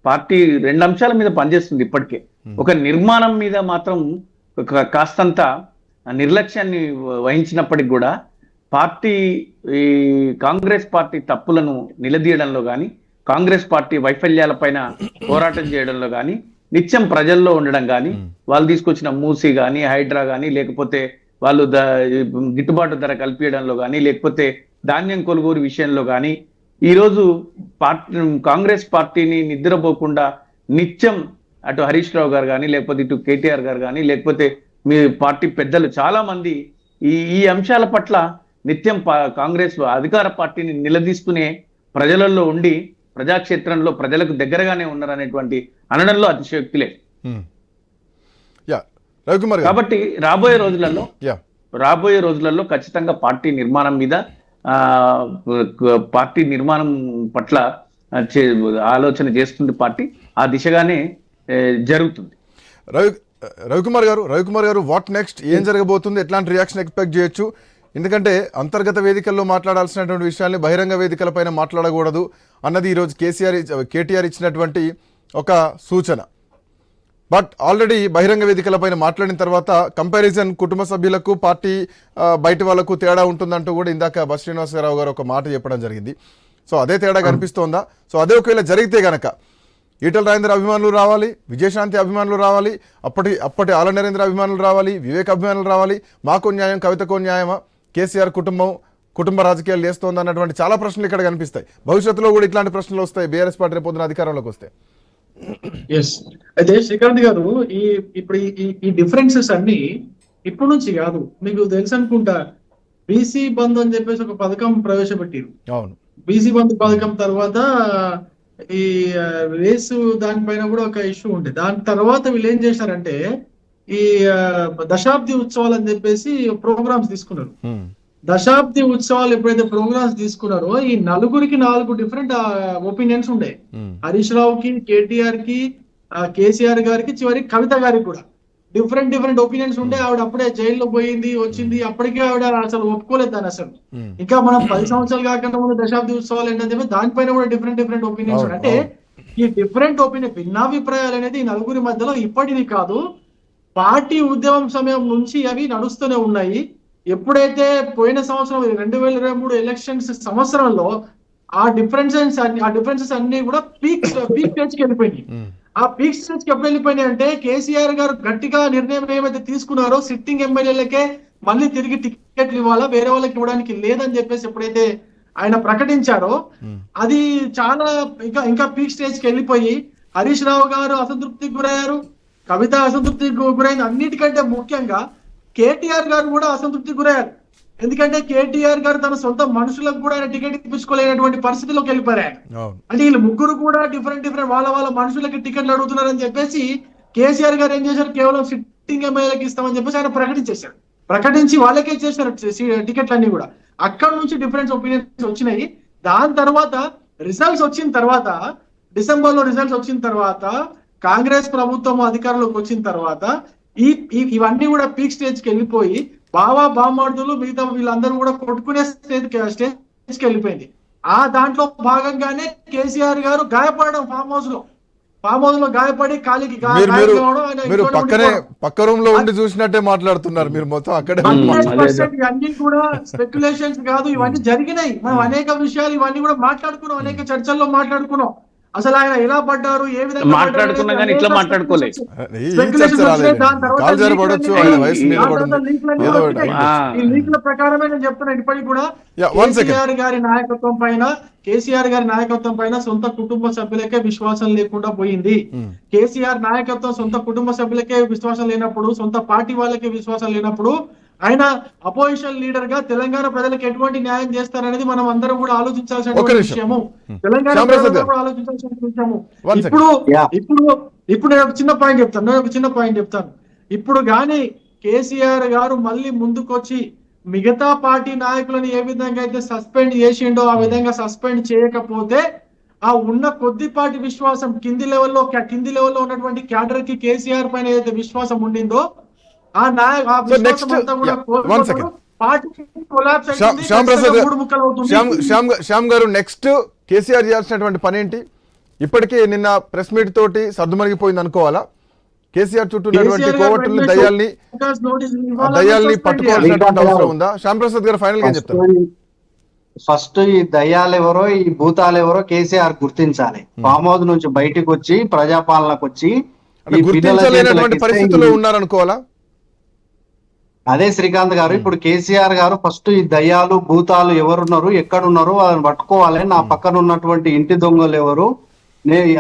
S3: పార్టీ రెండు అంశాల మీద పనిచేస్తుంది. ఇప్పటికే ఒక నిర్మాణం మీద మాత్రం కాస్తంత నిర్లక్ష్యాన్ని వహించినప్పటికి కూడా పార్టీ ఈ కాంగ్రెస్ పార్టీ తప్పులను నిలదీయడంలో కానీ, కాంగ్రెస్ పార్టీ వైఫల్యాల పైన పోరాటం చేయడంలో కానీ, నిత్యం ప్రజల్లో ఉండడం కానీ, వాళ్ళు తీసుకొచ్చిన మూసీ కానీ, హైడ్రా కానీ, లేకపోతే వాళ్ళు గిట్టుబాటు ధర కల్పించడంలో కానీ, లేకపోతే ధాన్యం కొనుగోలు విషయంలో కానీ, ఈరోజు కాంగ్రెస్ పార్టీని నిద్రపోకుండా నిత్యం అటు హరీష్ రావు గారు కానీ, లేకపోతే ఇటు కేటీఆర్ గారు కానీ, లేకపోతే మీ పార్టీ పెద్దలు చాలా మంది ఈ అంశాల పట్ల నిత్యం కాంగ్రెస్ అధికార పార్టీని నిలదీస్తూనే ప్రజలలో ఉండి ప్రజాక్షేత్రంలో ప్రజలకు దగ్గరగానే ఉన్నారనేటువంటి అనడంలో అతిశయోక్తి లేదు. కాబట్టి రాబోయే రోజులలో ఖచ్చితంగా పార్టీ నిర్మాణం మీద, పార్టీ నిర్మాణం పట్ల ఆలోచన చేస్తుంది పార్టీ. ఆ దిశగానే జరుగుతుంది.
S1: రవికుమార్ గారు వాట్ నెక్స్ట్? ఏం జరగబోతుంది? ఎట్లాంటి రియాక్షన్ ఎక్స్పెక్ట్ చేయొచ్చు? ఎందుకంటే అంతర్గత వేదికల్లో మాట్లాడాల్సినటువంటి విషయాల్ని బహిరంగ వేదికలపైన మాట్లాడకూడదు అన్నది ఈరోజు కేటీఆర్ ఇచ్చినటువంటి ఒక సూచన. బట్ ఆల్రెడీ బహిరంగ వేదికలపైన మాట్లాడిన తర్వాత కంపారిజన్ కుటుంబ సభ్యులకు, పార్టీ బయట వాళ్లకు తేడా ఉంటుందంటూ కూడా ఇందాక బస్ శ్రీనివాసరావు గారు ఒక మాట చెప్పడం జరిగింది. సో అదే తేడా కనిపిస్తోందా? సో అదే ఒకవేళ జరిగితే గనక ఈటల రాజేంద్ర అభిమానులు రావాలి, విజయశాంతి అభిమానులు రావాలి, అప్పటి ఆల నరేంద్ర అభిమానులు రావాలి, వివేక్ అభిమానులు రావాలి, మాకు న్యాయం, కవితకు న్యాయమా? కేసీఆర్ కుటుంబ రాజకీయాలు చేస్తోంది అన్నటువంటి చాలా ప్రశ్నలు ఇక్కడ కనిపిస్తాయి. భవిష్యత్తులో కూడా ఇట్లాంటి ప్రశ్నలు వస్తాయి బీఆర్ఎస్ పార్టీ రేపు పొద్దున అధికారంలోకి వస్తే.
S4: ఎస్, అయితే శ్రీకాంత్ గారు ఇప్పుడు ఈ డిఫరెన్సెస్ అన్ని ఇప్పటి నుంచి కాదు, మీకు తెలుసు అనుకుంటా, బీసీ బంధు అని చెప్పేసి ఒక పథకం ప్రవేశపెట్టారు.
S1: అవును,
S4: బీసీ బంధు పథకం తర్వాత ఈ రేసు దానిపైన కూడా ఒక ఇష్యూ ఉంది. దాని తర్వాత వీళ్ళు ఏం చేశారంటే ఈ దశాబ్ది ఉత్సవాలు అని చెప్పేసి ప్రోగ్రామ్స్ తీసుకున్నారు. దశాబ్ది ఉత్సవాలు ఎప్పుడైతే ప్రోగ్రామ్స్ తీసుకున్నారో ఈ నలుగురికి 4 డిఫరెంట్ ఒపీనియన్స్ ఉండే. హరీష్ రావుకి, కేటీఆర్ కి, కేసీఆర్ గారికి, చివరికి కవిత గారికి కూడా డిఫరెంట్ ఒపీనియన్స్ ఉండే. ఆవిడ అప్పుడే జైల్లో పోయింది వచ్చింది, అప్పటికే ఆవిడ అసలు ఒప్పుకోలేదు దాన్ని అసలు. ఇంకా మనం 10 సంవత్సరాలు కాకుండా ముందు దశాబ్ది ఉత్సవాలు ఏంటని చెప్పి దానిపైన కూడా డిఫరెంట్ ఒపీనియన్స్ ఉన్నాయి. అంటే ఈ డిఫరెంట్ ఒపీనియన్, భిన్నాభిప్రాయాలు అనేది ఈ నలుగురి మధ్యలో ఇప్పటిది కాదు, పార్టీ ఉద్యమం సమయం నుంచి అవి నడుస్తూనే ఉన్నాయి. ఎప్పుడైతే పోయిన సంవత్సరం 2023 ఎలక్షన్స్ సంవత్సరంలో ఆ డిఫరెన్సెస్ అన్ని కూడా పీక్ స్టేజ్ కి వెళ్ళిపోయినాయి. ఆ పీక్ స్టేజ్ కి ఎప్పుడు వెళ్ళిపోయినాయి అంటే కేసీఆర్ గారు గట్టిగా నిర్ణయం ఏమైతే తీసుకున్నారో సిట్టింగ్ ఎమ్మెల్యేలకే మళ్ళీ తిరిగి టికెట్లు ఇవ్వాలా, వేరే వాళ్ళకి ఇవ్వడానికి లేదని చెప్పేసి ఎప్పుడైతే ఆయన ప్రకటించారో అది చాలా ఇంకా పీక్ స్టేజ్ కి వెళ్ళిపోయి హరీష్ రావు గారు అసంతృప్తికి గురయ్యారు, కవిత అసంతృప్తికి గురైంది. అన్నిటికంటే ముఖ్యంగా కేటీఆర్ గారు కూడా అసంతృప్తికి గురయ్యారు. ఎందుకంటే కేటీఆర్ గారు తన సొంత మనుషులకు కూడా ఆయన టికెట్ ఇప్పించుకోలేనటువంటి పరిస్థితిలోకి వెళ్ళిపోయారు. అంటే వీళ్ళు ముగ్గురు కూడా డిఫరెంట్ వాళ్ళ మనుషులకి టికెట్లు అడుగుతున్నారని చెప్పేసి కేసీఆర్ గారు ఏం చేశారు, కేవలం సిట్టింగ్ ఎమ్మెల్యేలకు ఇస్తామని చెప్పేసి ఆయన ప్రకటించేశారు. ప్రకటించి వాళ్ళకే చేశారు టికెట్లు అన్ని కూడా. అక్కడ నుంచి డిఫరెంట్ ఒపీనియన్స్ వచ్చినాయి. దాని తర్వాత రిజల్ట్స్ వచ్చిన తర్వాత, డిసెంబర్ లో రిజల్ట్స్ వచ్చిన తర్వాత, కాంగ్రెస్ ప్రభుత్వం అధికారంలోకి వచ్చిన తర్వాత ఇవన్నీ కూడా పీక్ స్టేజ్ కి వెళ్ళిపోయి బామార్దులు మిగతా వీళ్ళందరూ కూడా కొట్టుకునే స్టేజ్ కి వెళ్ళిపోయింది. ఆ దాంట్లో భాగంగానే కేసీఆర్ గారు గాయపడడం ఫామ్ హౌస్ లో గాయపడి కాలికి
S1: మీరు పక్క రూమ్ లో ఉండి చూసినట్టే మాట్లాడుతున్నారు మీరు మొత్తం అక్కడే.
S4: ఇవన్నీ కూడా స్పెక్యులేషన్స్ కాదు, ఇవన్నీ జరిగినాయి. మనం అనేక విషయాలు ఇవన్నీ కూడా మాట్లాడుకున్నాం, అనేక చర్చల్లో మాట్లాడుకున్నాం. అసలు ఆయన ఎలా పడ్డారు, ఏ విధంగా
S3: మాట్లాడుకున్నా కానీ ఇట్లా మాట్లాడుకోలేదు.
S4: ఈ లీక్ల ప్రకారమే నేను చెప్తున్నాను. ఇప్పటికి కూడా కేసీఆర్ గారి నాయకత్వం పైన సొంత కుటుంబ సభ్యులకే విశ్వాసం లేకుండా పోయింది. కేసీఆర్ నాయకత్వం సొంత కుటుంబ సభ్యులకే విశ్వాసం లేనప్పుడు, సొంత పార్టీ వాళ్ళకే విశ్వాసం లేనప్పుడు ఆయన అపోజిషన్ లీడర్ గా తెలంగాణ ప్రజలకు ఎటువంటి న్యాయం చేస్తారనేది మనం అందరం కూడా ఆలోచించాల్సిన విషయము. తెలంగాణ ప్రజలు కూడా ఆలోచించాల్సిన విషయము. ఇప్పుడు నేను ఒక చిన్న పాయింట్ చెప్తాను. ఇప్పుడు గాని కేసీఆర్ గారు మళ్ళీ ముందుకొచ్చి మిగతా పార్టీ నాయకులను ఏ విధంగా అయితే సస్పెండ్ చేసిండో ఆ విధంగా సస్పెండ్ చేయకపోతే ఆ ఉన్న కొద్దిపాటి విశ్వాసం కింది లెవెల్లో ఉన్నటువంటి క్యాడర్ కి కేసీఆర్ పైన ఏదైతే విశ్వాసం ఉండిందో
S1: శ్యామ్ గారు నెక్స్ట్ కేసీఆర్ చేయాల్సినటువంటి పని ఏంటి? ఇప్పటికే నిన్న ప్రెస్ మీట్ తోటి సర్దుమణిగిపోయింది అనుకోవాలా? కేసీఆర్ చుట్టూ కోవట్టుల్ని దయ్యాల్ని పట్టుకోవాల్సినటువంటి అవసరం ఉందా? శ్యామ్ ప్రసాద్ గారు ఫైనల్ గా ఏం చెప్తారు?
S5: ఫస్ట్ ఈ దయ్యాలు ఎవరో ఈ భూతాలు ఎవరో కేసీఆర్ గుర్తించాలి. ఫామ్ హౌస్ నుంచి బయటకు వచ్చి ప్రజాపాలనకు వచ్చి
S1: పరిస్థితుల్లో ఉన్నారనుకోవాలా?
S5: అదే శ్రీకాంత్ గారు, ఇప్పుడు కేసీఆర్ గారు ఫస్ట్ ఈ దయ్యాలు భూతాలు ఎవరున్నారు, ఎక్కడున్నారు వాళ్ళని పట్టుకోవాలి. నా పక్కన ఉన్నటువంటి ఇంటి దొంగలు ఎవరు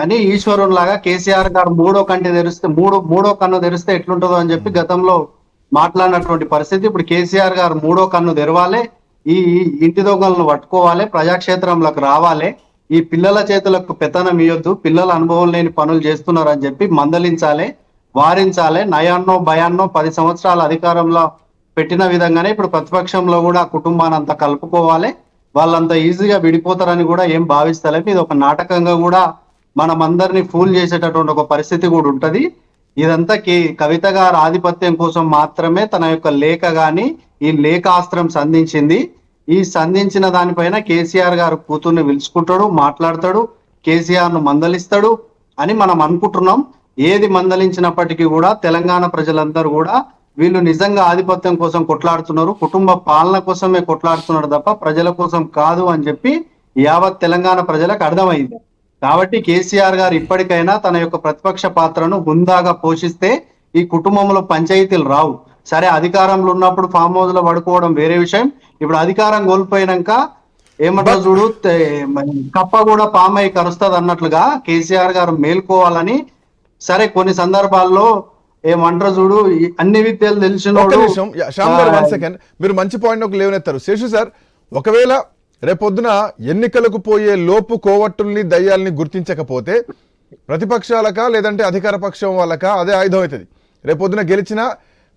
S5: అని ఈశ్వరుని లాగా కేసీఆర్ గారు మూడో కన్ను తెరిస్తే ఎట్లుంటుందో అని చెప్పి గతంలో మాట్లాడినటువంటి పరిస్థితి. ఇప్పుడు కేసీఆర్ గారు మూడో కన్ను తెరవాలి, ఈ ఇంటి దొంగలను పట్టుకోవాలి, ప్రజాక్షేత్రంలోకి రావాలి, ఈ పిల్లల చేతులకు పెత్తనం ఇవ్వద్దు, పిల్లల అనుభవం లేని పనులు చేస్తున్నారు అని చెప్పి మందలించాలి, వారించాలి. నయాన్నో భయాన్నో 10 సంవత్సరాల అధికారంలో పెట్టిన విధంగానే ఇప్పుడు ప్రతిపక్షంలో కూడా కుటుంబాన్ని అంతా కలుపుకోవాలి. వాళ్ళంతా ఈజీగా విడిపోతారని కూడా ఏం భావిస్తలేదు. ఇది ఒక నాటకంగా కూడా మనం అందరినీ ఫూల్ చేసేటటువంటి ఒక పరిస్థితి కూడా ఉంటది. ఇదంతా కవిత గారి ఆధిపత్యం కోసం మాత్రమే తన యొక్క లేఖ గాని ఈ లేఖాస్త్రం సంధించింది. ఈ సంధించిన దానిపైన కేసీఆర్ గారు కూతుర్ని పిలుచుకుంటాడు, మాట్లాడతాడు, కేసీఆర్ ను మందలిస్తాడు అని మనం అనుకుంటున్నాం. ఏది మందలించినప్పటికీ కూడా తెలంగాణ ప్రజలందరూ కూడా వీళ్ళు నిజంగా ఆధిపత్యం కోసం కొట్లాడుతున్నారు, కుటుంబ పాలన కోసమే కొట్లాడుతున్నారు తప్ప ప్రజల కోసం కాదు అని చెప్పి యావత్ తెలంగాణ ప్రజలకు అర్థమైంది. కాబట్టి కేసీఆర్ గారు ఇప్పటికైనా తన యొక్క ప్రతిపక్ష పాత్రను హుందాగా పోషిస్తే ఈ కుటుంబంలో పంచాయతీలు రావు. సరే అధికారంలో ఉన్నప్పుడు ఫామ్ హౌస్ లో పడుకోవడం వేరే విషయం. ఇప్పుడు అధికారం కోల్పోయినాక ఏమంటారు చూడు, కప్ప కూడా పామై కరుస్తుంది అన్నట్లుగా కేసీఆర్ గారు మేల్కోవాలని, సరే కొన్ని సందర్భాల్లో ఏమంటారు చూడు, అన్ని విద్యలు
S1: ఒక్క
S5: తెలిసినోడు.
S1: నిమిషం శ్యామ్ గారు 1 సెకండ్, మీరు మంచి పాయింట్ ఒక లేవనెత్తారు. శేషు సార్, ఒకవేళ రేపొద్దున ఎన్నికలకు పోయే లోపు కోవట్టుల్ని దయ్యాల్ని గుర్తించకపోతే ప్రతిపక్షాలకా లేదంటే అధికార పక్షం వాళ్ళకా అదే ఆయుధం అవుతుంది. రేపొద్దున గెలిచిన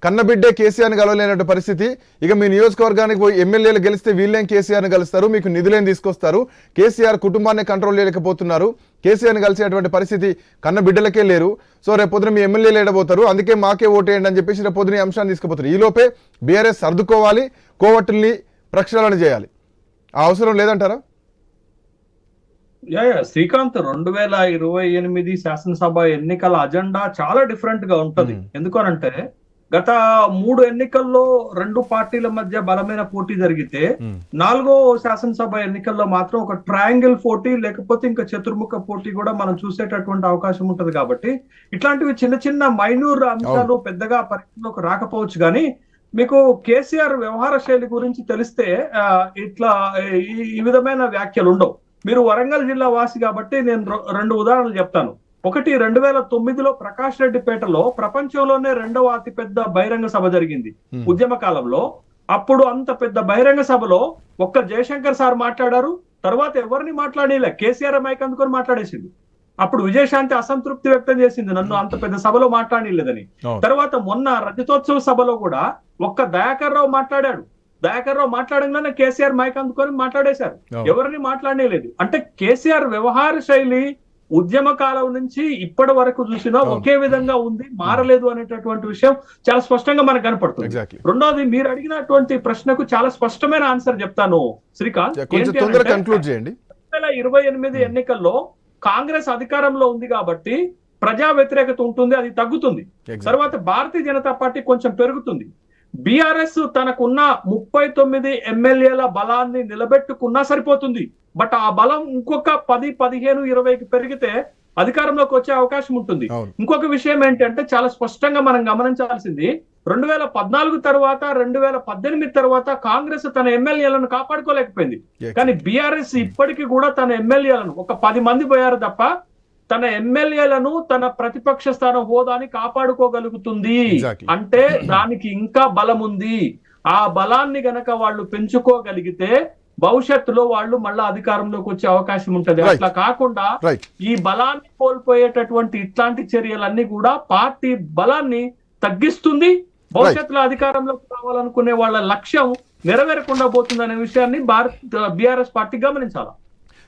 S1: కన్నబిడ్డే కేసీఆర్ని కలవలేనటువంటి పరిస్థితి. ఇక మీ నియోజకవర్గానికి పోయి ఎమ్మెల్యేలు గెలిస్తే వీళ్ళేం కేసీఆర్ని కలుస్తారు, మీకు నిధులేం తీసుకొస్తారు, కేసీఆర్ కుటుంబాన్ని కంట్రోల్ చేయలేకపోతున్నారు, కేసీఆర్ని కలిసేటువంటి పరిస్థితి కన్నబిడ్డలకే లేరు. సో రేపొద్దున మీ ఎమ్మెల్యేలు ఏడబోతారు, అందుకే మాకే ఓటేయండి అని చెప్పేసి రేపొద్దున ఈ అంశాన్ని తీసుకుపోతారు. ఈలోపే బీఆర్ఎస్ సర్దుకోవాలి, కోవట్టుల్ని ప్రక్షాళన చేయాలి. ఆ అవసరం లేదంటారా?
S2: శ్రీకాంత్, 2028 శాసనసభ ఎన్నికల అజెండా చాలా డిఫరెంట్ గా ఉంటది. ఎందుకనంటే గత 3 ఎన్నికల్లో 2 పార్టీల మధ్య బలమైన పోటీ జరిగితే 4వ శాసనసభ ఎన్నికల్లో మాత్రం ఒక ట్రయాంగిల్ పోటీ, లేకపోతే ఇంకా చతుర్ముఖ పోటీ కూడా మనం చూసేటటువంటి అవకాశం ఉంటది. కాబట్టి ఇట్లాంటివి చిన్న చిన్న మైనూర్ అంశాలు పెద్దగా పరిగణలోకి రాకపోవచ్చు. కానీ మీకు కేసీఆర్ వ్యవహార శైలి గురించి తెలిస్తే ఇట్లా ఈ విధమైన వ్యాఖ్యలు ఉండవు. మీరు వరంగల్ జిల్లా వాసి కాబట్టి నేను 2 ఉదాహరణలు చెప్తాను. ఒకటి, 2009లో ప్రకాష్ రెడ్డిపేటలో ప్రపంచంలోనే 2వ అతిపెద్ద బహిరంగ సభ జరిగింది ఉద్యమ కాలంలో. అప్పుడు అంత పెద్ద బహిరంగ సభలో ఒక్క జయశంకర్ సార్ మాట్లాడారు, తర్వాత ఎవరిని మాట్లాడేలే, కేసీఆర్ మైక్ అందుకొని మాట్లాడేసింది. అప్పుడు విజయశాంతి అసంతృప్తి వ్యక్తం చేసింది, నన్ను అంత పెద్ద సభలో మాట్లాడలేదని. తర్వాత మొన్న రజతోత్సవ సభలో కూడా ఒక్క దయాకర్ రావు మాట్లాడాడు. దయాకర్ రావు మాట్లాడంగానే కేసీఆర్ మైక్ అందుకొని మాట్లాడేశారు, ఎవరిని మాట్లాడలేదు. అంటే కేసీఆర్ వ్యవహార శైలి ఉద్యమ కాలం నుంచి ఇప్పటి వరకు చూసినా ఒకే విధంగా ఉంది, మారలేదు అనేటటువంటి విషయం చాలా స్పష్టంగా మనకు కనపడుతుంది. రెండోది, మీరు అడిగినటువంటి ప్రశ్నకు చాలా స్పష్టమైన ఆన్సర్ చెప్తాను శ్రీకాంత్. 2028 ఎన్నికల్లో కాంగ్రెస్ అధికారంలో ఉంది కాబట్టి ప్రజా వ్యతిరేకత ఉంటుంది, అది తగ్గుతుంది. తర్వాత భారతీయ జనతా పార్టీ కొంచెం పెరుగుతుంది. బీఆర్ఎస్ తనకున్న 39 ఎమ్మెల్యేల బలాన్ని నిలబెట్టుకున్నా సరిపోతుంది. బట్ ఆ బలం ఇంకొక 10, 15, 20కి పెరిగితే అధికారంలోకి వచ్చే అవకాశం ఉంటుంది. ఇంకొక విషయం ఏంటంటే చాలా స్పష్టంగా మనం గమనించాల్సింది, 2014 తర్వాత 2018 తర్వాత కాంగ్రెస్ తన ఎమ్మెల్యేలను కాపాడుకోలేకపోయింది. కానీ బీఆర్ఎస్ ఇప్పటికీ కూడా తన ఎమ్మెల్యేలను, ఒక 10 మంది పోయారు తప్ప, తన ఎమ్మెల్యేలను తన ప్రతిపక్ష స్థాన హోదాని కాపాడుకోగలుగుతుంది. అంటే దానికి ఇంకా బలం ఉంది. ఆ బలాన్ని గనక వాళ్ళు పెంచుకోగలిగితే భవిష్యత్తులో వాళ్ళు మళ్ళా అధికారంలోకి వచ్చే అవకాశం ఉంటది. అట్లా కాకుండా ఈ బలాన్ని కోల్పోయేటటువంటి ఇట్లాంటి చర్యలన్నీ కూడా పార్టీ బలాన్ని తగ్గిస్తుంది. భవిష్యత్తులో అధికారంలోకి రావాలనుకునే వాళ్ళ లక్ష్యం నెరవేరకుండా పోతుంది అనే విషయాన్ని బీఆర్ఎస్ పార్టీ గమనించాలి.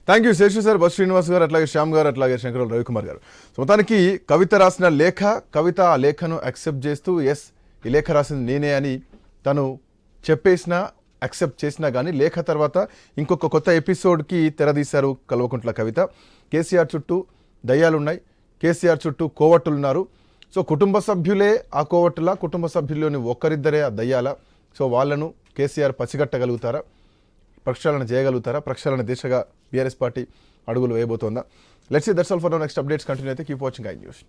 S1: Thank you Seshu sir, bus Srinivas గారు, అట్లాగే శ్యామ్ గారు, అట్లాగే శంకర్ రవికుమార్ గారు. మొత్తానికి కవిత రాసిన లేఖ, కవిత ఆ లేఖను యాక్సెప్ట్ చేస్తూ ఎస్ ఈ లేఖ రాసింది నేనే అని తను చెప్పేసినా యాక్సెప్ట్ చేసినా కానీ లేఖ తర్వాత ఇంకొక కొత్త ఎపిసోడ్కి తెరదీశారు కల్వకుంట్ల కవిత. కేసీఆర్ చుట్టూ దయ్యాలున్నాయి, కేసీఆర్ చుట్టూ కోవట్టులున్నారు. సో కుటుంబ సభ్యులే ఆ కోవట్టులా, కుటుంబ సభ్యుల్లోని ఒక్కరిద్దరే ఆ దయ్యాల. సో వాళ్ళను కేసీఆర్ పసిగట్టగలుగుతారా, ప్రక్షాళన చేయగలుగుతారా, ప్రక్షాళన దిశగా బీఆర్ఎస్ పార్టీ అడుగులు వేయబోతోందా? Let's see. That's all for now. Next updates continue అయితే కీప్ వాచింగ్ ఐ న్యూస్.